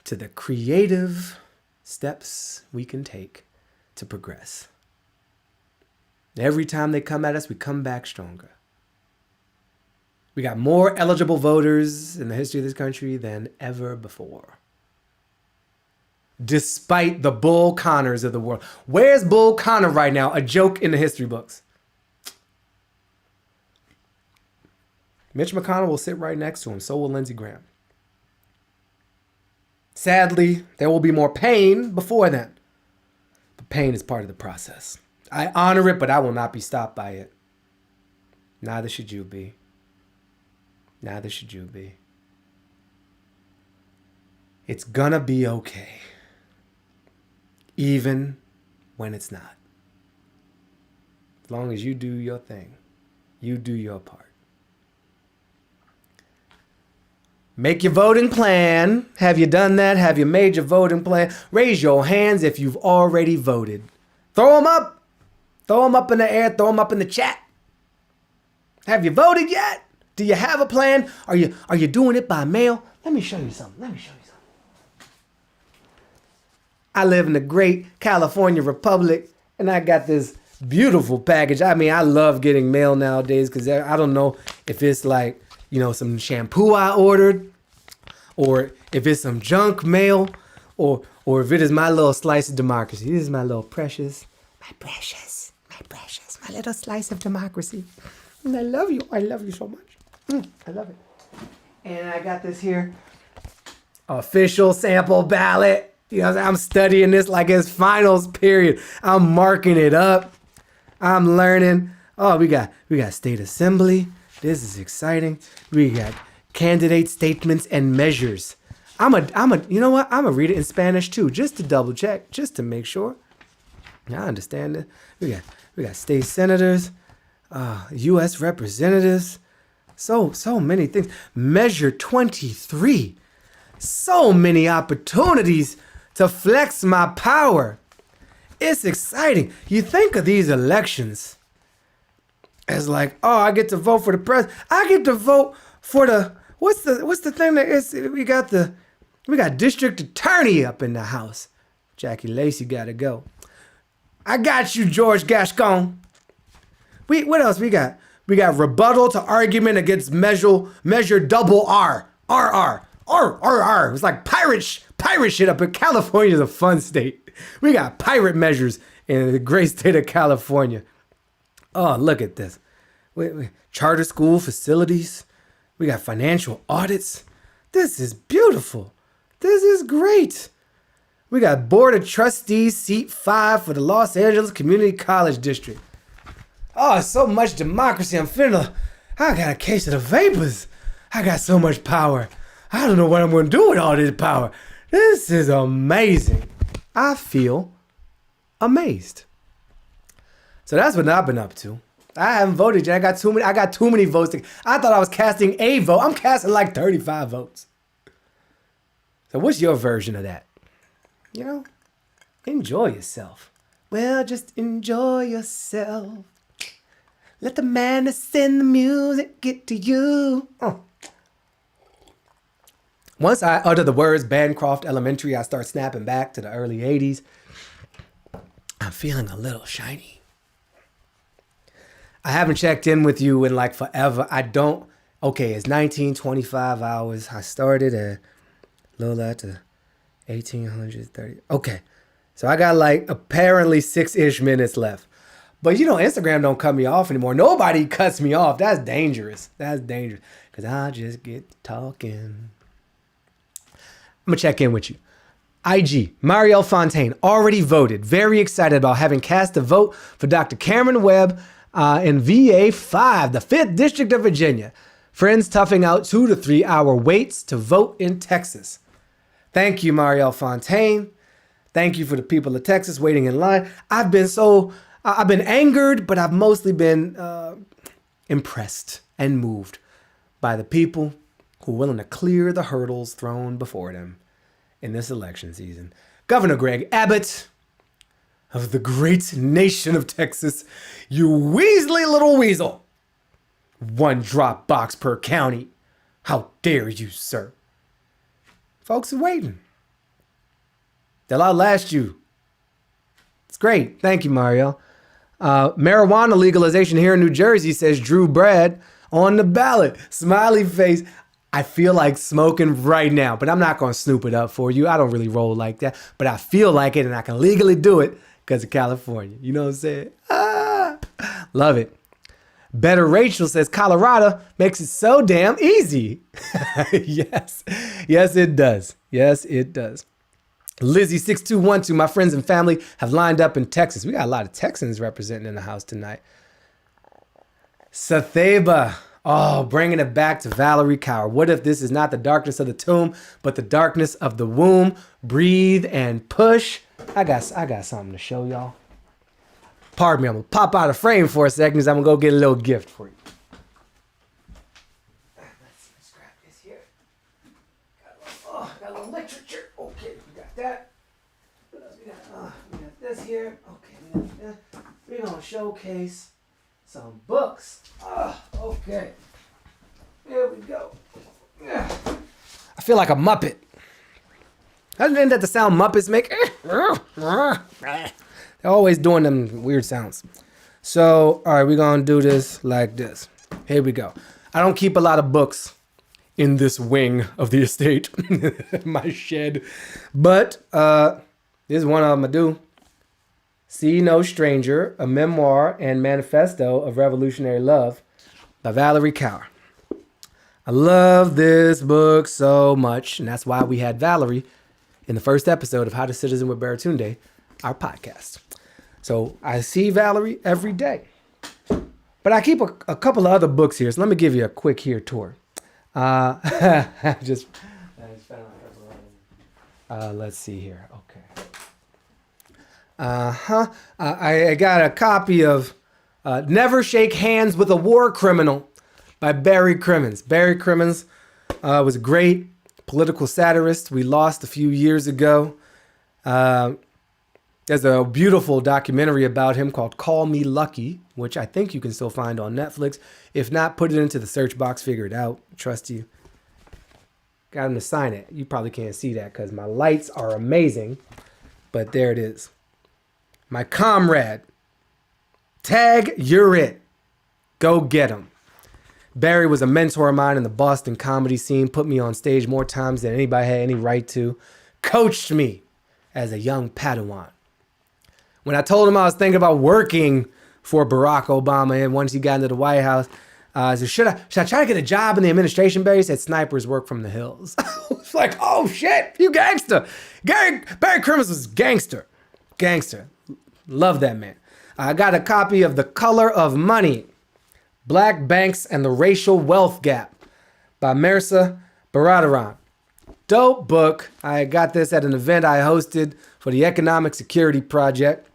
A: to the creative steps we can take to progress. Every time they come at us, we come back stronger. We got more eligible voters in the history of this country than ever before. Despite the Bull Connors of the world. Where's Bull Connor right now? A joke in the history books. Mitch McConnell will sit right next to him. So will Lindsey Graham. Sadly, there will be more pain before then. But pain is part of the process. I honor it, but I will not be stopped by it. Neither should you be. Neither should you be. It's gonna be okay. Even when it's not. As long as you do your thing. You do your part. Make your voting plan. Have you done that? Have you made your voting plan? Raise your hands if you've already voted. Throw them up. Throw them up in the air. Throw them up in the chat. Have you voted yet? Do you have a plan? Are you doing it by mail? Let me show you something. I live in the great California Republic, and I got this Beautiful package. I mean, I love getting mail nowadays because I don't know if it's like, some shampoo I ordered, or if it's some junk mail, or if it is my little slice of democracy. This is my little precious, my little slice of democracy. And I love you. I love you so much. I love it. And I got this here official sample ballot. I'm studying this like it's finals period. I'm marking it up. I'm learning. Oh, we got state assembly. This is exciting. We got candidate statements and measures. You know what? I'm gonna read it in Spanish too, just to double check, just to make sure. I understand it. We got state senators, U.S. representatives, so many things. Measure 23. So many opportunities to flex my power. It's exciting. You think of these elections as like, oh, I get to vote for the president. I get to vote for the what's the thing that is? We got district attorney up in the house. Jackie Lacey gotta go. I got you, George Gascon. What else we got? We got rebuttal to argument against measure double R. RR. It's like pirate shit up in California is a fun state. We got pirate measures in the great state of California. Oh, look at this. Charter school facilities. We got financial audits. This is beautiful. This is great. We got Board of Trustees, seat 5 for the Los Angeles Community College District. Oh, so much democracy. I got a case of the vapors. I got so much power. I don't know what I'm going to do with all this power. This is amazing. I feel amazed. So that's what I've been up to. I haven't voted yet. I got too many votes. I thought I was casting a vote. I'm casting like 35 votes. So what's your version of that? Enjoy yourself. Well, just enjoy yourself. Let the madness in the music get to you. Once I utter the words Bancroft Elementary, I start snapping back to the early 80s. I'm feeling a little shiny. I haven't checked in with you in like forever. It's 1925 hours. I started at a little after 1830. Okay. So I got like apparently 6-ish minutes left. But Instagram don't cut me off anymore. Nobody cuts me off. That's dangerous. Because I just get talking. I'm going to check in with you. IG, Marielle Fontaine, already voted. Very excited about having cast a vote for Dr. Cameron Webb in VA 5, the 5th District of Virginia. Friends toughing out 2 to 3 hour waits to vote in Texas. Thank you, Marielle Fontaine. Thank you for the people of Texas waiting in line. I've been angered, but I've mostly been impressed and moved by the people who are willing to clear the hurdles thrown before them in this election season. Governor Greg Abbott of the great nation of Texas, you weaselly little weasel. 1 drop box per county. How dare you, sir? Folks are waiting. They'll outlast you. It's great. Thank you, Mario. Marijuana legalization here in New Jersey, says Drew Brad, on the ballot. Smiley face. I feel like smoking right now, but I'm not going to snoop it up for you. I don't really roll like that, but I feel like it and I can legally do it because of California. You know what I'm saying? Love it. Better Rachel says Colorado makes it so damn easy. Yes. Yes, it does. Yes, it does. Lizzie6212, my friends and family have lined up in Texas. We got a lot of Texans representing in the house tonight. Satheba. Oh, bringing it back to Valerie Cower. What if this is not the darkness of the tomb, but the darkness of the womb? Breathe and push. I got something to show y'all. Pardon me, I'm going to pop out of frame for a second because I'm going to go get a little gift for you. Let's grab this here. Got a little literature. Okay, we got that. What else we got? We got this here. Okay, we got that. We're going to showcase some books. Okay. There we go. I feel like a Muppet. Isn't that the sound Muppets make? They're always doing them weird sounds. So, all right, we're going to do this like this. Here we go. I don't keep a lot of books in this wing of the estate, my shed. But there's one of them I do. See No Stranger, a memoir and manifesto of revolutionary love by Valerie Kaur. I love this book so much, and that's why we had Valerie in the first episode of How to Citizen with Baratunde, our podcast. So I see Valerie every day. But I keep a couple of other books here, so let me give you a quick here tour. Let's see here. Okay. I got a copy of Never Shake Hands with a War Criminal by Barry Crimmins. Barry Crimmins was a great political satirist we lost a few years ago. There's a beautiful documentary about him called Call Me Lucky, which I think you can still find on Netflix. If not, put it into the search box, figure it out. Trust you. Got him to sign it. You probably can't see that because my lights are amazing, but there it is. My comrade. Tag, you're it. Go get him. Barry was a mentor of mine in the Boston comedy scene, put me on stage more times than anybody had any right to, coached me as a young Padawan. When I told him I was thinking about working for Barack Obama and once he got into the White House, I said, should I try to get a job in the administration? Barry said, snipers work from the hills. I was like, oh shit, you gangster. Barry Crimmins was gangster. Gangster. Love that man. I got a copy of The Color of Money, Black Banks and the Racial Wealth Gap by Mirza Baratunde. Dope book. I got this at an event I hosted for the Economic Security Project.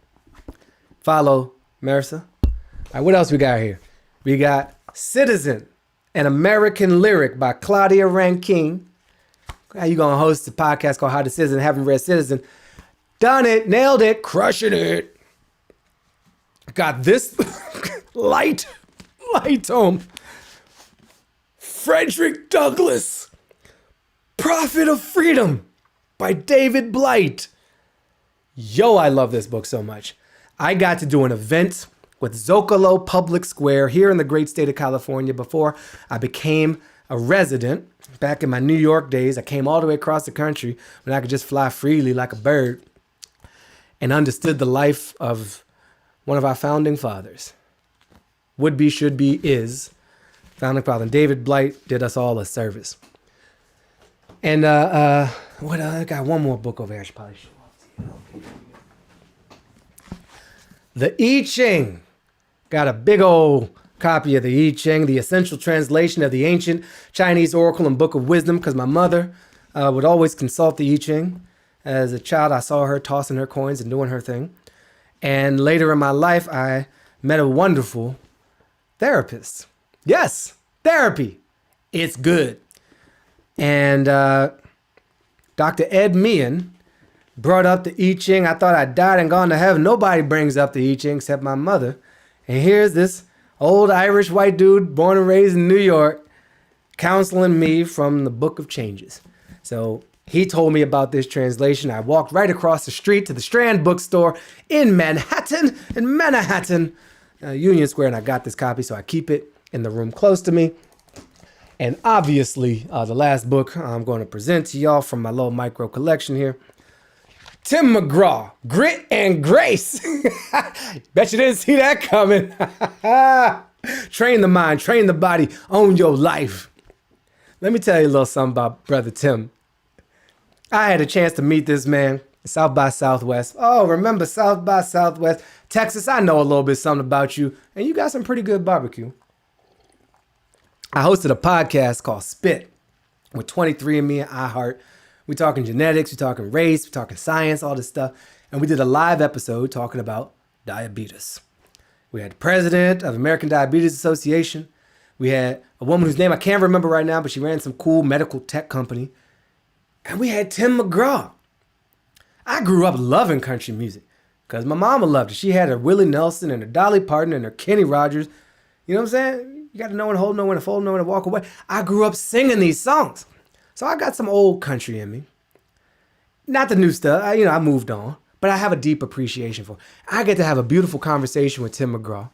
A: Follow Mirza. All right, what else we got here? We got Citizen, an American Lyric by Claudia Rankine. How you gonna host a podcast called How to Citizen? Haven't read Citizen. Done it, nailed it, crushing it. Got this light tome. Frederick Douglass, Prophet of Freedom by David Blight. Yo, I love this book so much. I got to do an event with Zocalo Public Square here in the great state of California before I became a resident. Back in my New York days, I came all the way across the country when I could just fly freely like a bird and understood the life of one of our founding fathers. Would be, should be, is founding father. And David Blight did us all a service. And what? I got one more book over here. I should probably show off to you. The I Ching. Got a big old copy of the I Ching, the essential translation of the ancient Chinese oracle and book of wisdom, because my mother would always consult the I Ching. As a child, I saw her tossing her coins and doing her thing. And later in my life, I met a wonderful therapist. Yes, therapy. It's good. And Dr. Ed Meehan brought up the I Ching. I thought I died and gone to heaven. Nobody brings up the I Ching except my mother. And here's this old Irish white dude born and raised in New York counseling me from the Book of Changes. So he told me about this translation. I walked right across the street to the Strand bookstore in Manhattan, Union Square, and I got this copy, so I keep it in the room close to me. And obviously, the last book I'm going to present to y'all from my little micro collection here, Tim Mcgraw, Grit and Grace. Bet you didn't see that coming. Train the mind, train the body, own your life. Let me tell you a little something about Brother Tim. I had a chance to meet this man at South by Southwest. Oh, remember South by Southwest? Texas, I know a little bit something about you, and you got some pretty good barbecue. I hosted a podcast called Spit with 23andMe and iHeart. We talking genetics, we talking race, we talking science, all this stuff. And we did a live episode talking about diabetes. We had the president of American Diabetes Association. We had a woman whose name I can't remember right now, but she ran some cool medical tech company. And we had Tim Mcgraw. I grew up loving country music because my mama loved it. She had her Willie Nelson and her Dolly Parton and her Kenny Rogers. You know what I'm saying? You got to know when to hold, know when to fold, know when to walk away. I grew up singing these songs. So I got some old country in me. Not the new stuff. I moved on. But I have a deep appreciation for it. I get to have a beautiful conversation with Tim Mcgraw.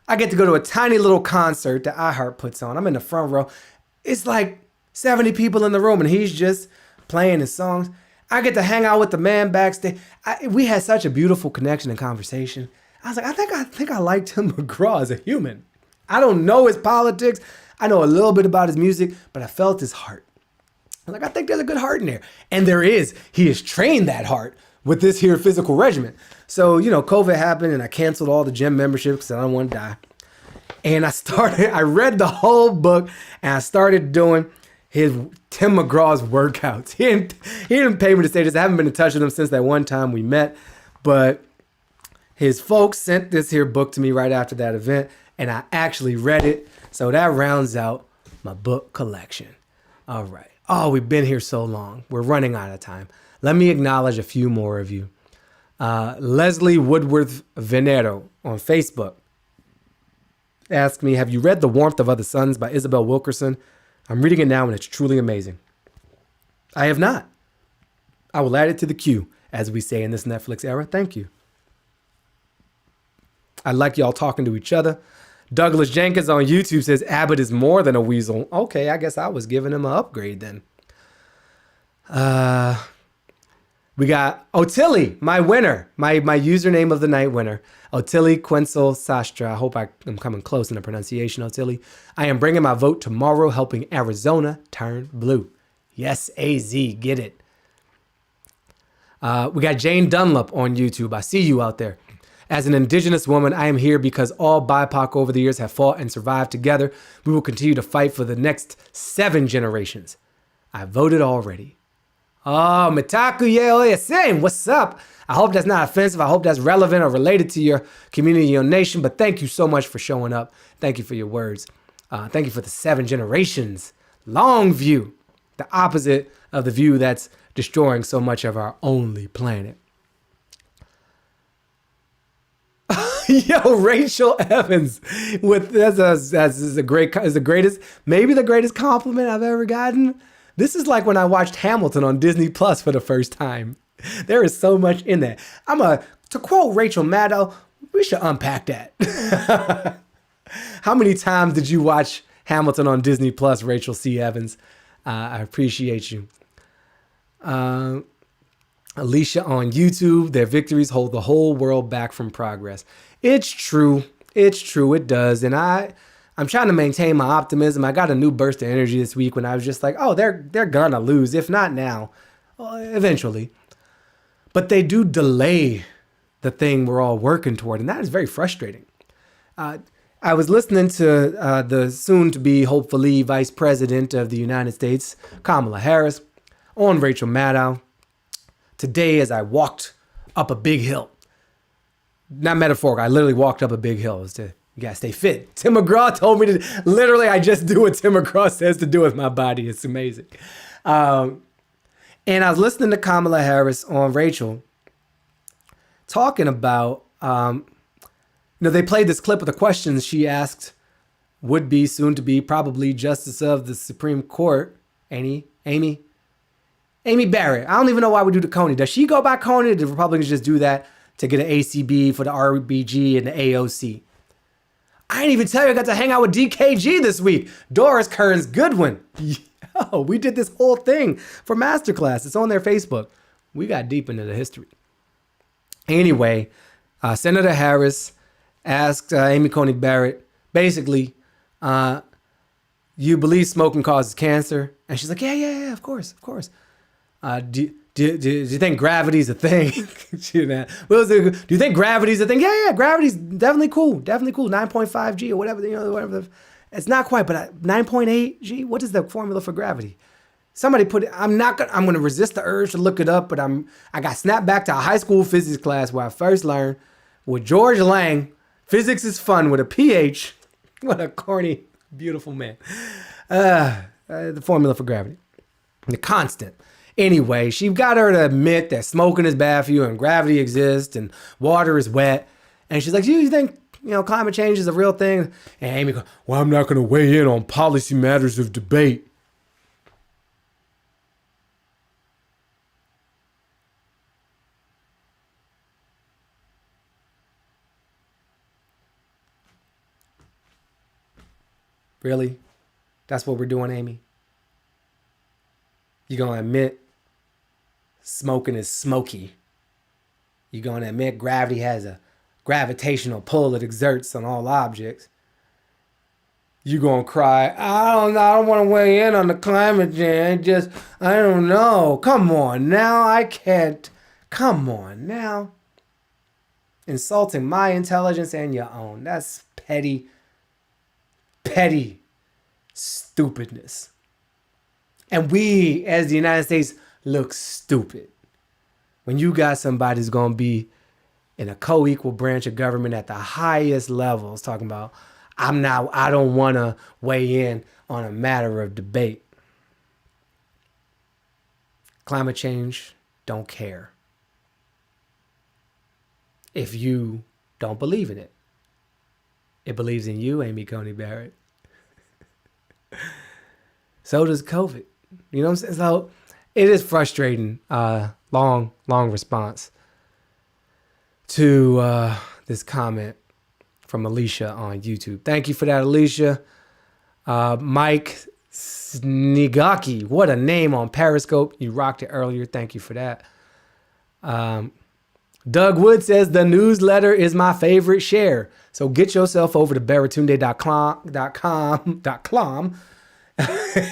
A: I get to go to a tiny little concert that iHeart puts on. I'm in the front row. It's like 70 people in the room, and he's just playing his songs. I get to hang out with the man backstage. We had such a beautiful connection and conversation. I was like, I think I liked Tim McGraw as a human. I don't know his politics. I know a little bit about his music, but I felt his heart. I was like, I think there's a good heart in there. And there is. He has trained that heart with this here physical regimen. So, COVID happened and I canceled all the gym memberships because I don't want to die. And I read the whole book and I started doing Tim McGraw's workouts. He didn't pay me to say this. I haven't been in touch with him since that one time we met. But his folks sent this here book to me right after that event. And I actually read it. So that rounds out my book collection. All right. Oh, we've been here so long. We're running out of time. Let me acknowledge a few more of you. Leslie Woodworth Venero on Facebook asked me, have you read The Warmth of Other Suns by Isabel Wilkerson? I'm reading it now and it's truly amazing. I have not. I will add it to the queue, as we say in this Netflix era. Thank you. I like y'all talking to each other. Douglas Jenkins on YouTube says Abbott is more than a weasel. Okay, I guess I was giving him an upgrade then. We got Otili, my winner, my username of the night winner. Otili Quenzel Sastra. I hope I am coming close in the pronunciation, Otili. I am bringing my vote tomorrow, helping Arizona turn blue. Yes, AZ, get it. We got Jane Dunlop on YouTube. I see you out there. As an Indigenous woman, I am here because all BIPOC over the years have fought and survived together. We will continue to fight for the next 7 generations. I voted already. Oh, Mitaku Yeoyasen, what's up? I hope that's not offensive. I hope that's relevant or related to your community, your nation. But thank you so much for showing up. Thank you for your words. Thank you for the 7 generations. Long view. The opposite of the view that's destroying so much of our only planet. Yo, Rachel Evans with that's the greatest, maybe the greatest compliment I've ever gotten. This is like when I watched Hamilton on Disney Plus for the first time. There is so much in that. To quote Rachel Maddow, we should unpack that. How many times did you watch Hamilton on Disney Plus, Rachel C. Evans? I appreciate you. Alicia on YouTube, their victories hold the whole world back from progress. It's true. It's true. It does. And I'm trying to maintain my optimism. I got a new burst of energy this week when I was just like, oh, they're gonna lose. If not now, eventually. But they do delay the thing we're all working toward. And that is very frustrating. I was listening to the soon-to-be, hopefully, Vice President of the United States, Kamala Harris, on Rachel Maddow today as I walked up a big hill. Not metaphorical. I literally walked up a big hill. You gotta stay fit. Tim McGraw told me to, literally, I just do what Tim McGraw says to do with my body. It's amazing. And I was listening to Kamala Harris on Rachel talking about, they played this clip of the questions she asked would be soon to be probably Justice of the Supreme Court, Amy Barrett. I don't even know why we do the Coney. Does she go by Coney, or do Republicans just do that to get an ACB for the RBG and the AOC? I didn't even tell you I got to hang out with DKG this week. Doris Kearns Goodwin. Yo, we did this whole thing for Masterclass. It's on their Facebook. We got deep into the history. Anyway, Senator Harris asked Amy Coney Barrett, basically, you believe smoking causes cancer? And she's like, yeah, of course. Do you think gravity's a thing? Do you think gravity's a thing? Yeah, gravity's definitely cool. 9.5 G or whatever, whatever. It's not quite, but 9.8 G. What is the formula for gravity? Somebody put it. I'm going to resist the urge to look it up, but I got snapped back to a high school physics class where I first learned with George Lang, physics is fun with a PH. What a corny, beautiful man. The formula for gravity, the constant. Anyway, she got her to admit that smoking is bad for you and gravity exists and water is wet. And she's like, you think, climate change is a real thing? And Amy goes, well, I'm not going to weigh in on policy matters of debate. Really? That's what we're doing, Amy? You're going to admit smoking is smoky. You're going to admit gravity has a gravitational pull it exerts on all objects. You're going to cry, I don't want to weigh in on the climate change. I don't know. Come on now. I can't. Come on now. Insulting my intelligence and your own. That's petty stupidness. And we, as the United States, look stupid when you got somebody who's going to be in a co-equal branch of government at the highest levels talking about, I don't want to weigh in on a matter of debate. Climate change, don't care. If you don't believe in it. It believes in you, Amy Coney Barrett. So does COVID. You know what I'm saying? So it is frustrating. Long response to this comment from Alicia on YouTube. Thank you for that, Alicia. Mike Snigaki, what a name on Periscope. You rocked it earlier. Thank you for that. Doug Wood says the newsletter is my favorite share. So get yourself over to baratunde.com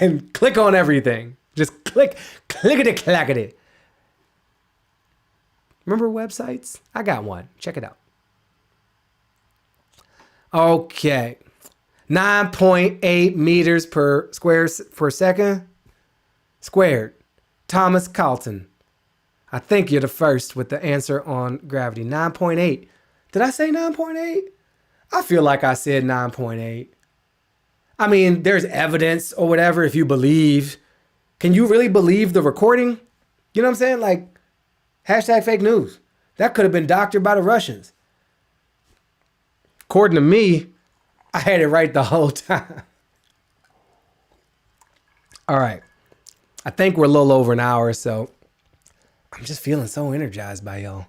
A: and click on everything. Just clickety-clackety. Remember websites? I got one. Check it out. Okay. 9.8 meters per second squared. Thomas Carlton. I think you're the first with the answer on gravity. 9.8. Did I say 9.8? I feel like I said 9.8. I mean, there's evidence or whatever if you believe. Can you really believe the recording? You know what I'm saying? Like, hashtag fake news. That could have been doctored by the Russians. According to me, I had it right the whole time. All right. I think we're a little over an hour, so I'm just feeling so energized by y'all.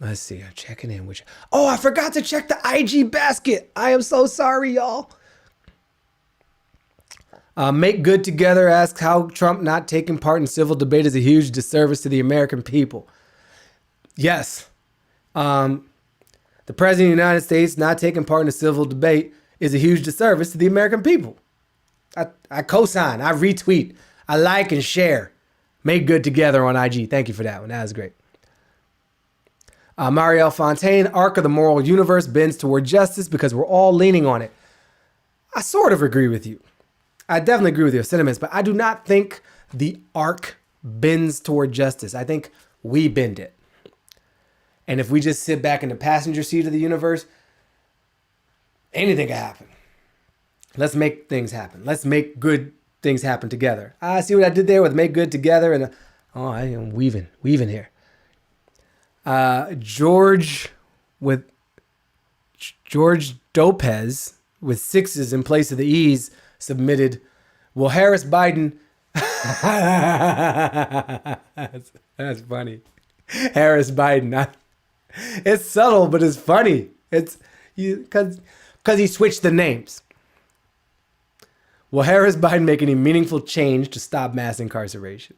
A: Let's see. I'm checking in with you. Oh, I forgot to check the IG basket. I am so sorry, y'all. Make Good Together asks how Trump not taking part in civil debate is a huge disservice to the American people. Yes. The President of the United States not taking part in a civil debate is a huge disservice to the American people. I co-sign, I retweet, I like and share. Make Good Together on IG. Thank you for that one. That was great. Marielle Fontaine, arc of the moral universe bends toward justice because we're all leaning on it. I sort of agree with you. I definitely agree with your sentiments, but I do not think the arc bends toward justice. I think we bend it. And if we just sit back in the passenger seat of the universe, anything can happen. Let's make things happen. Let's make good things happen together. I see what I did there with make good together. And I am weaving here. George Dopez with 6s in place of the E's submitted, well, Harris Biden. That's funny. Harris Biden. It's subtle, but it's funny. It's because he switched the names. Will Harris Biden make any meaningful change to stop mass incarceration?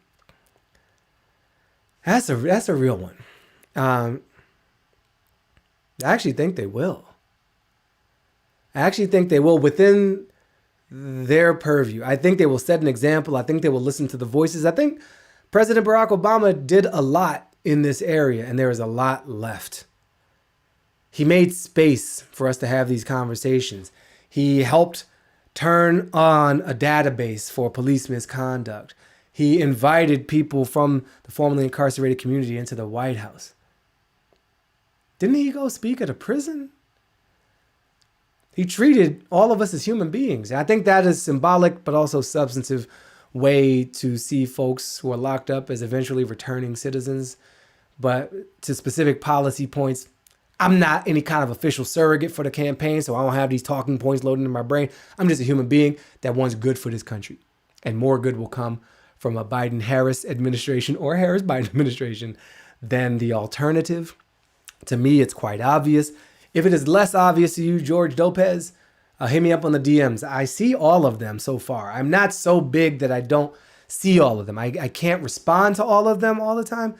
A: That's a real one. I actually think they will. I actually think they will within their purview. I think they will set an example. I think they will listen to the voices. I think President Barack Obama did a lot in this area, and there is a lot left. He made space for us to have these conversations. He helped turn on a database for police misconduct. He invited people from the formerly incarcerated community into the White House. Didn't he go speak at a prison? He treated all of us as human beings. And I think that is symbolic, but also substantive way to see folks who are locked up as eventually returning citizens. But to specific policy points, I'm not any kind of official surrogate for the campaign, so I don't have these talking points loaded in my brain. I'm just a human being that wants good for this country. And more good will come from a Biden-Harris administration or Harris-Biden administration than the alternative. To me, it's quite obvious. If it is less obvious to you, George Lopez, hit me up on the DMs. I see all of them so far. I'm not so big that I don't see all of them. I can't respond to all of them all the time,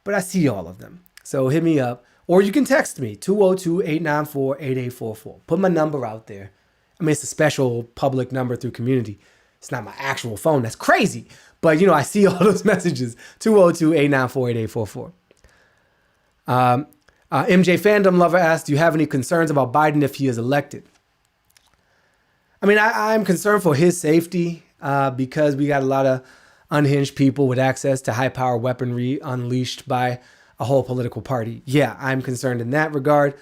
A: but I see all of them. So hit me up. Or you can text me, 202-894-8844. Put my number out there. I mean, it's a special public number through community. It's not my actual phone. That's crazy. But, I see all those messages. 202-894-8844. MJ Fandom Lover asked, do you have any concerns about Biden if he is elected? I mean, I'm concerned for his safety because we got a lot of unhinged people with access to high-power weaponry unleashed by a whole political party. Yeah, I'm concerned in that regard.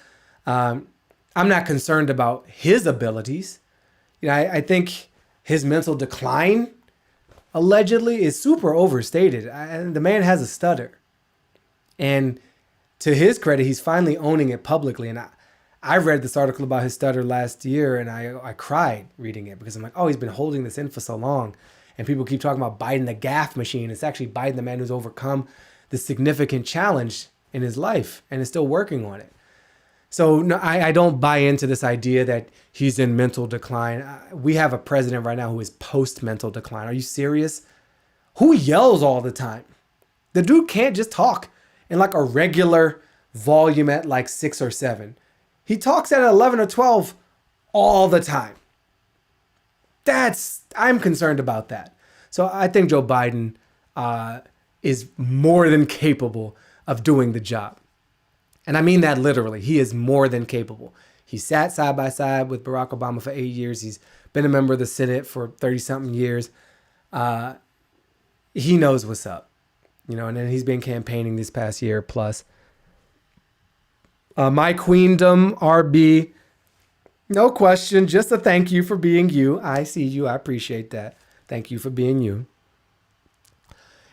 A: I'm not concerned about his abilities. I think his mental decline, allegedly, is super overstated. The man has a stutter. And to his credit, he's finally owning it publicly. And I read this article about his stutter last year, and I cried reading it because I'm like, oh, he's been holding this in for so long. And people keep talking about Biden, the gaffe machine. It's actually Biden, the man who's overcome this significant challenge in his life and is still working on it. So no, I don't buy into this idea that he's in mental decline. We have a president right now who is post-mental decline. Are you serious? Who yells all the time? The dude can't just talk in like a regular volume at like 6 or 7. He talks at 11 or 12 all the time. I'm concerned about that. So I think Joe Biden is more than capable of doing the job. And I mean that literally. He is more than capable. He sat side by side with Barack Obama for 8 years. He's been a member of the Senate for 30-something years. He knows what's up, and then he's been campaigning this past year plus. My Queendom, RB, no question, just a thank you for being you. I see you. I appreciate that. Thank you for being you.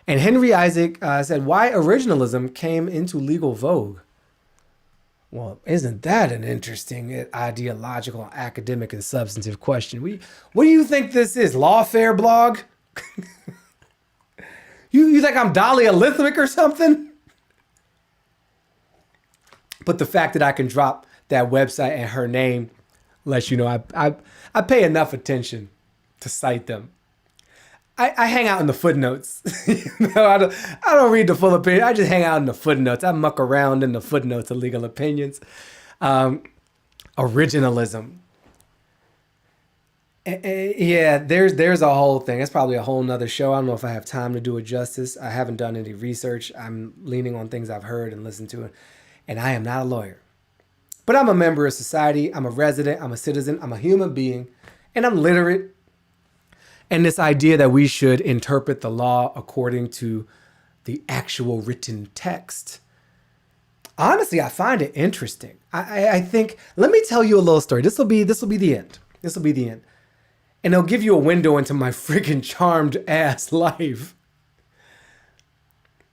A: And Henry Isaac said, why originalism came into legal vogue? Well, isn't that an interesting ideological, academic, and substantive question? What do you think this is? Lawfare blog? You think I'm Dahlia Lithwick or something? But the fact that I can drop that website and her name lets you know I pay enough attention to cite them. I hang out in the footnotes. I don't read the full opinion. I just hang out in the footnotes. I muck around in the footnotes of legal opinions. Originalism. Yeah, there's a whole thing. It's probably a whole nother show. I don't know if I have time to do it justice. I haven't done any research. I'm leaning on things I've heard and listened to. And I am not a lawyer. But I'm a member of society. I'm a resident. I'm a citizen. I'm a human being. And I'm literate. And this idea that we should interpret the law according to the actual written text. Honestly, I find it interesting. I think, let me tell you a little story. This will be the end. This will be the end. And it'll give you a window into my freaking charmed ass life.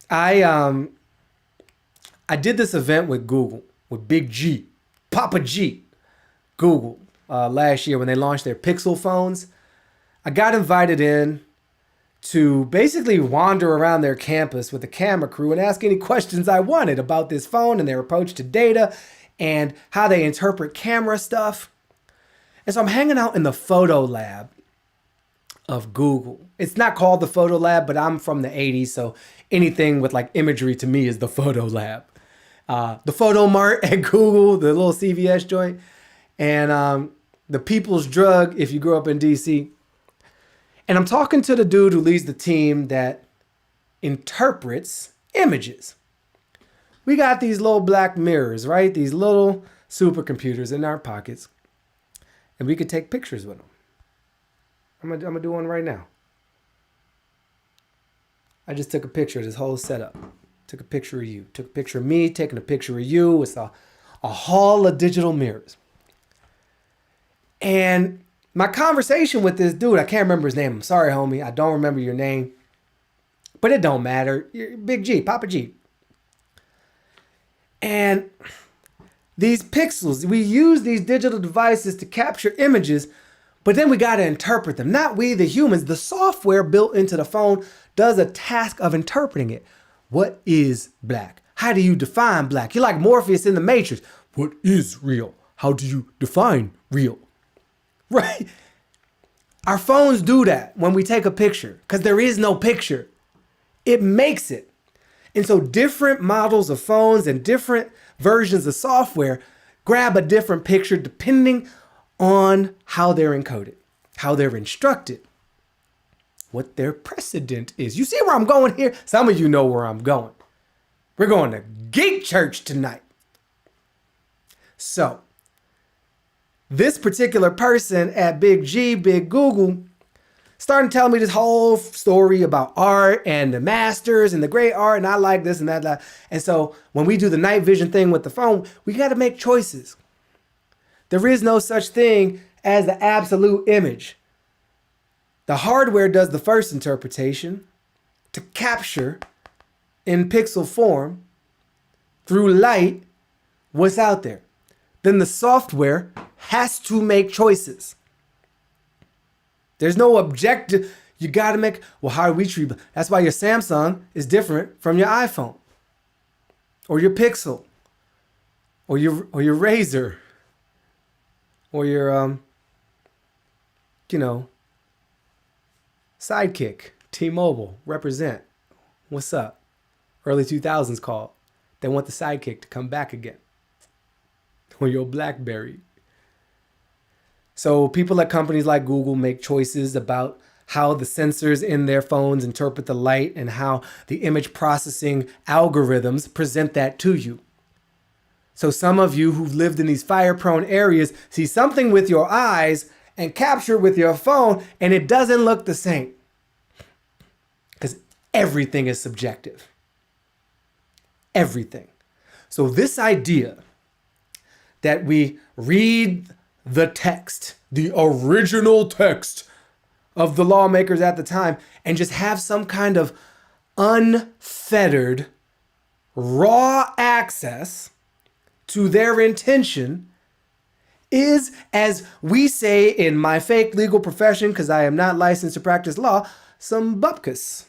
A: I did this event with Google, with Big G, Papa G, Google, last year when they launched their Pixel phones. I got invited in to basically wander around their campus with a camera crew and ask any questions I wanted about this phone and their approach to data and how they interpret camera stuff. And so I'm hanging out in the photo lab of Google. It's not called the photo lab, but I'm from the 80s, so anything with like imagery to me is the photo lab. The photo mart at Google, the little CVS joint, and the People's Drug if you grew up in DC. And I'm talking to the dude who leads the team that interprets images. We got these little black mirrors, right? These little supercomputers in our pockets. And we could take pictures with them. I'm gonna do one right now. I just took a picture of this whole setup. Took a picture of you. Took a picture of me, taking a picture of you. It's a hall of digital mirrors. And my conversation with this dude, I can't remember his name. I'm sorry, homie. I don't remember your name. But it don't matter. You're Big G, Papa G. And these pixels, we use these digital devices to capture images, but then we got to interpret them. Not we, the humans. The software built into the phone does a task of interpreting it. What is black? How do you define black? You're like Morpheus in the Matrix. What is real? How do you define real? Right? Our phones do that when we take a picture because there is no picture. It makes it. And so different models of phones and different versions of software grab a different picture depending on how they're encoded, how they're instructed, what their precedent is. You see where I'm going here? Some of you know where I'm going. We're going to geek church tonight. So, this particular person at Big G, Big Google, starting to tell me this whole story about art and the masters and the great art, and I like this and that. And so when we do the night vision thing with the phone, we got to make choices. There is no such thing as the absolute image. The hardware does the first interpretation to capture in pixel form through light what's out there. Then the software has to make choices. There's no objective. You got to make, well, how do we treat? That's why your Samsung is different from your iPhone or your Pixel or your Razr or your, Sidekick, T-Mobile, represent. What's up? Early 2000s call. They want the Sidekick to come back again. Or your BlackBerry. So people at companies like Google make choices about how the sensors in their phones interpret the light and how the image processing algorithms present that to you. So some of you who've lived in these fire-prone areas see something with your eyes and capture it with your phone, and it doesn't look the same. Because everything is subjective. Everything. So this idea that we read the text, the original text of the lawmakers at the time, and just have some kind of unfettered, raw access to their intention is, as we say in my fake legal profession, because I am not licensed to practice law, some bupkis.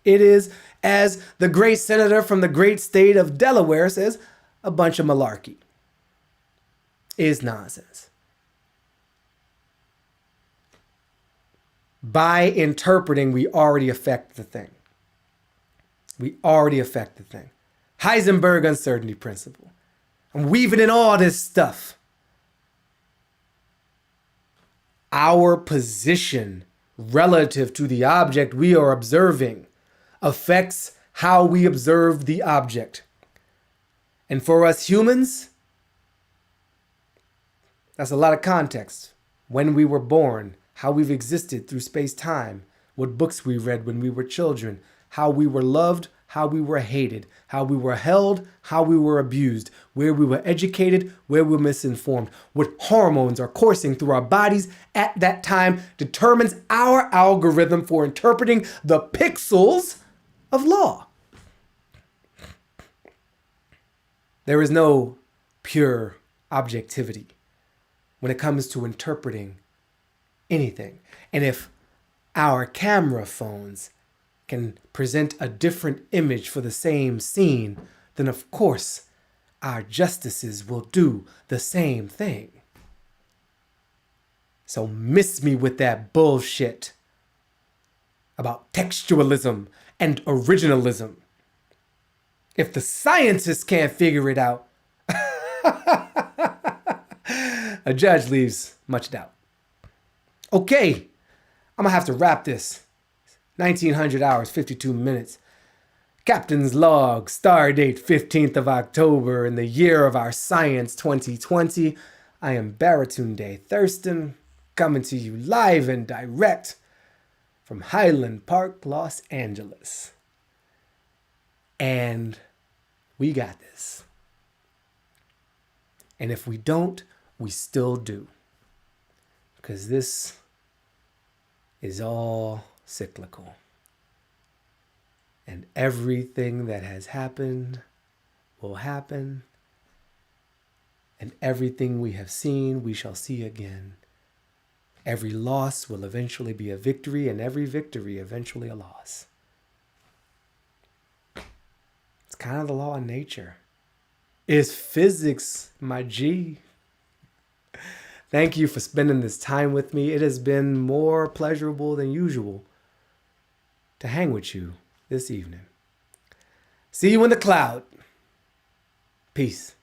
A: It is, as the great senator from the great state of Delaware says, a bunch of malarkey. Is nonsense. By interpreting, we already affect the thing. We already affect the thing. Heisenberg uncertainty principle. I'm weaving in all this stuff. Our position relative to the object we are observing affects how we observe the object. And for us humans, that's a lot of context. When we were born, how we've existed through space-time, what books we read when we were children, how we were loved, how we were hated, how we were held, how we were abused, where we were educated, where we were misinformed, what hormones are coursing through our bodies at that time determines our algorithm for interpreting the pixels of law. There is no pure objectivity when it comes to interpreting anything. And if our camera phones can present a different image for the same scene, then of course our justices will do the same thing. So miss me with that bullshit about textualism and originalism. If the scientists can't figure it out, a judge leaves much doubt. Okay, I'm gonna have to wrap this. 1900 hours, 52 minutes. Captain's log, star date 15th of October in the year of our science 2020. I am Baratunde Thurston, coming to you live and direct from Highland Park, Los Angeles. And we got this. And if we don't, we still do. Because this is all cyclical. And everything that has happened will happen. And everything we have seen, we shall see again. Every loss will eventually be a victory, and every victory eventually a loss. It's kind of the law of nature. is physics, my G. Thank you for spending this time with me. It has been more pleasurable than usual to hang with you this evening. See you in the cloud. Peace.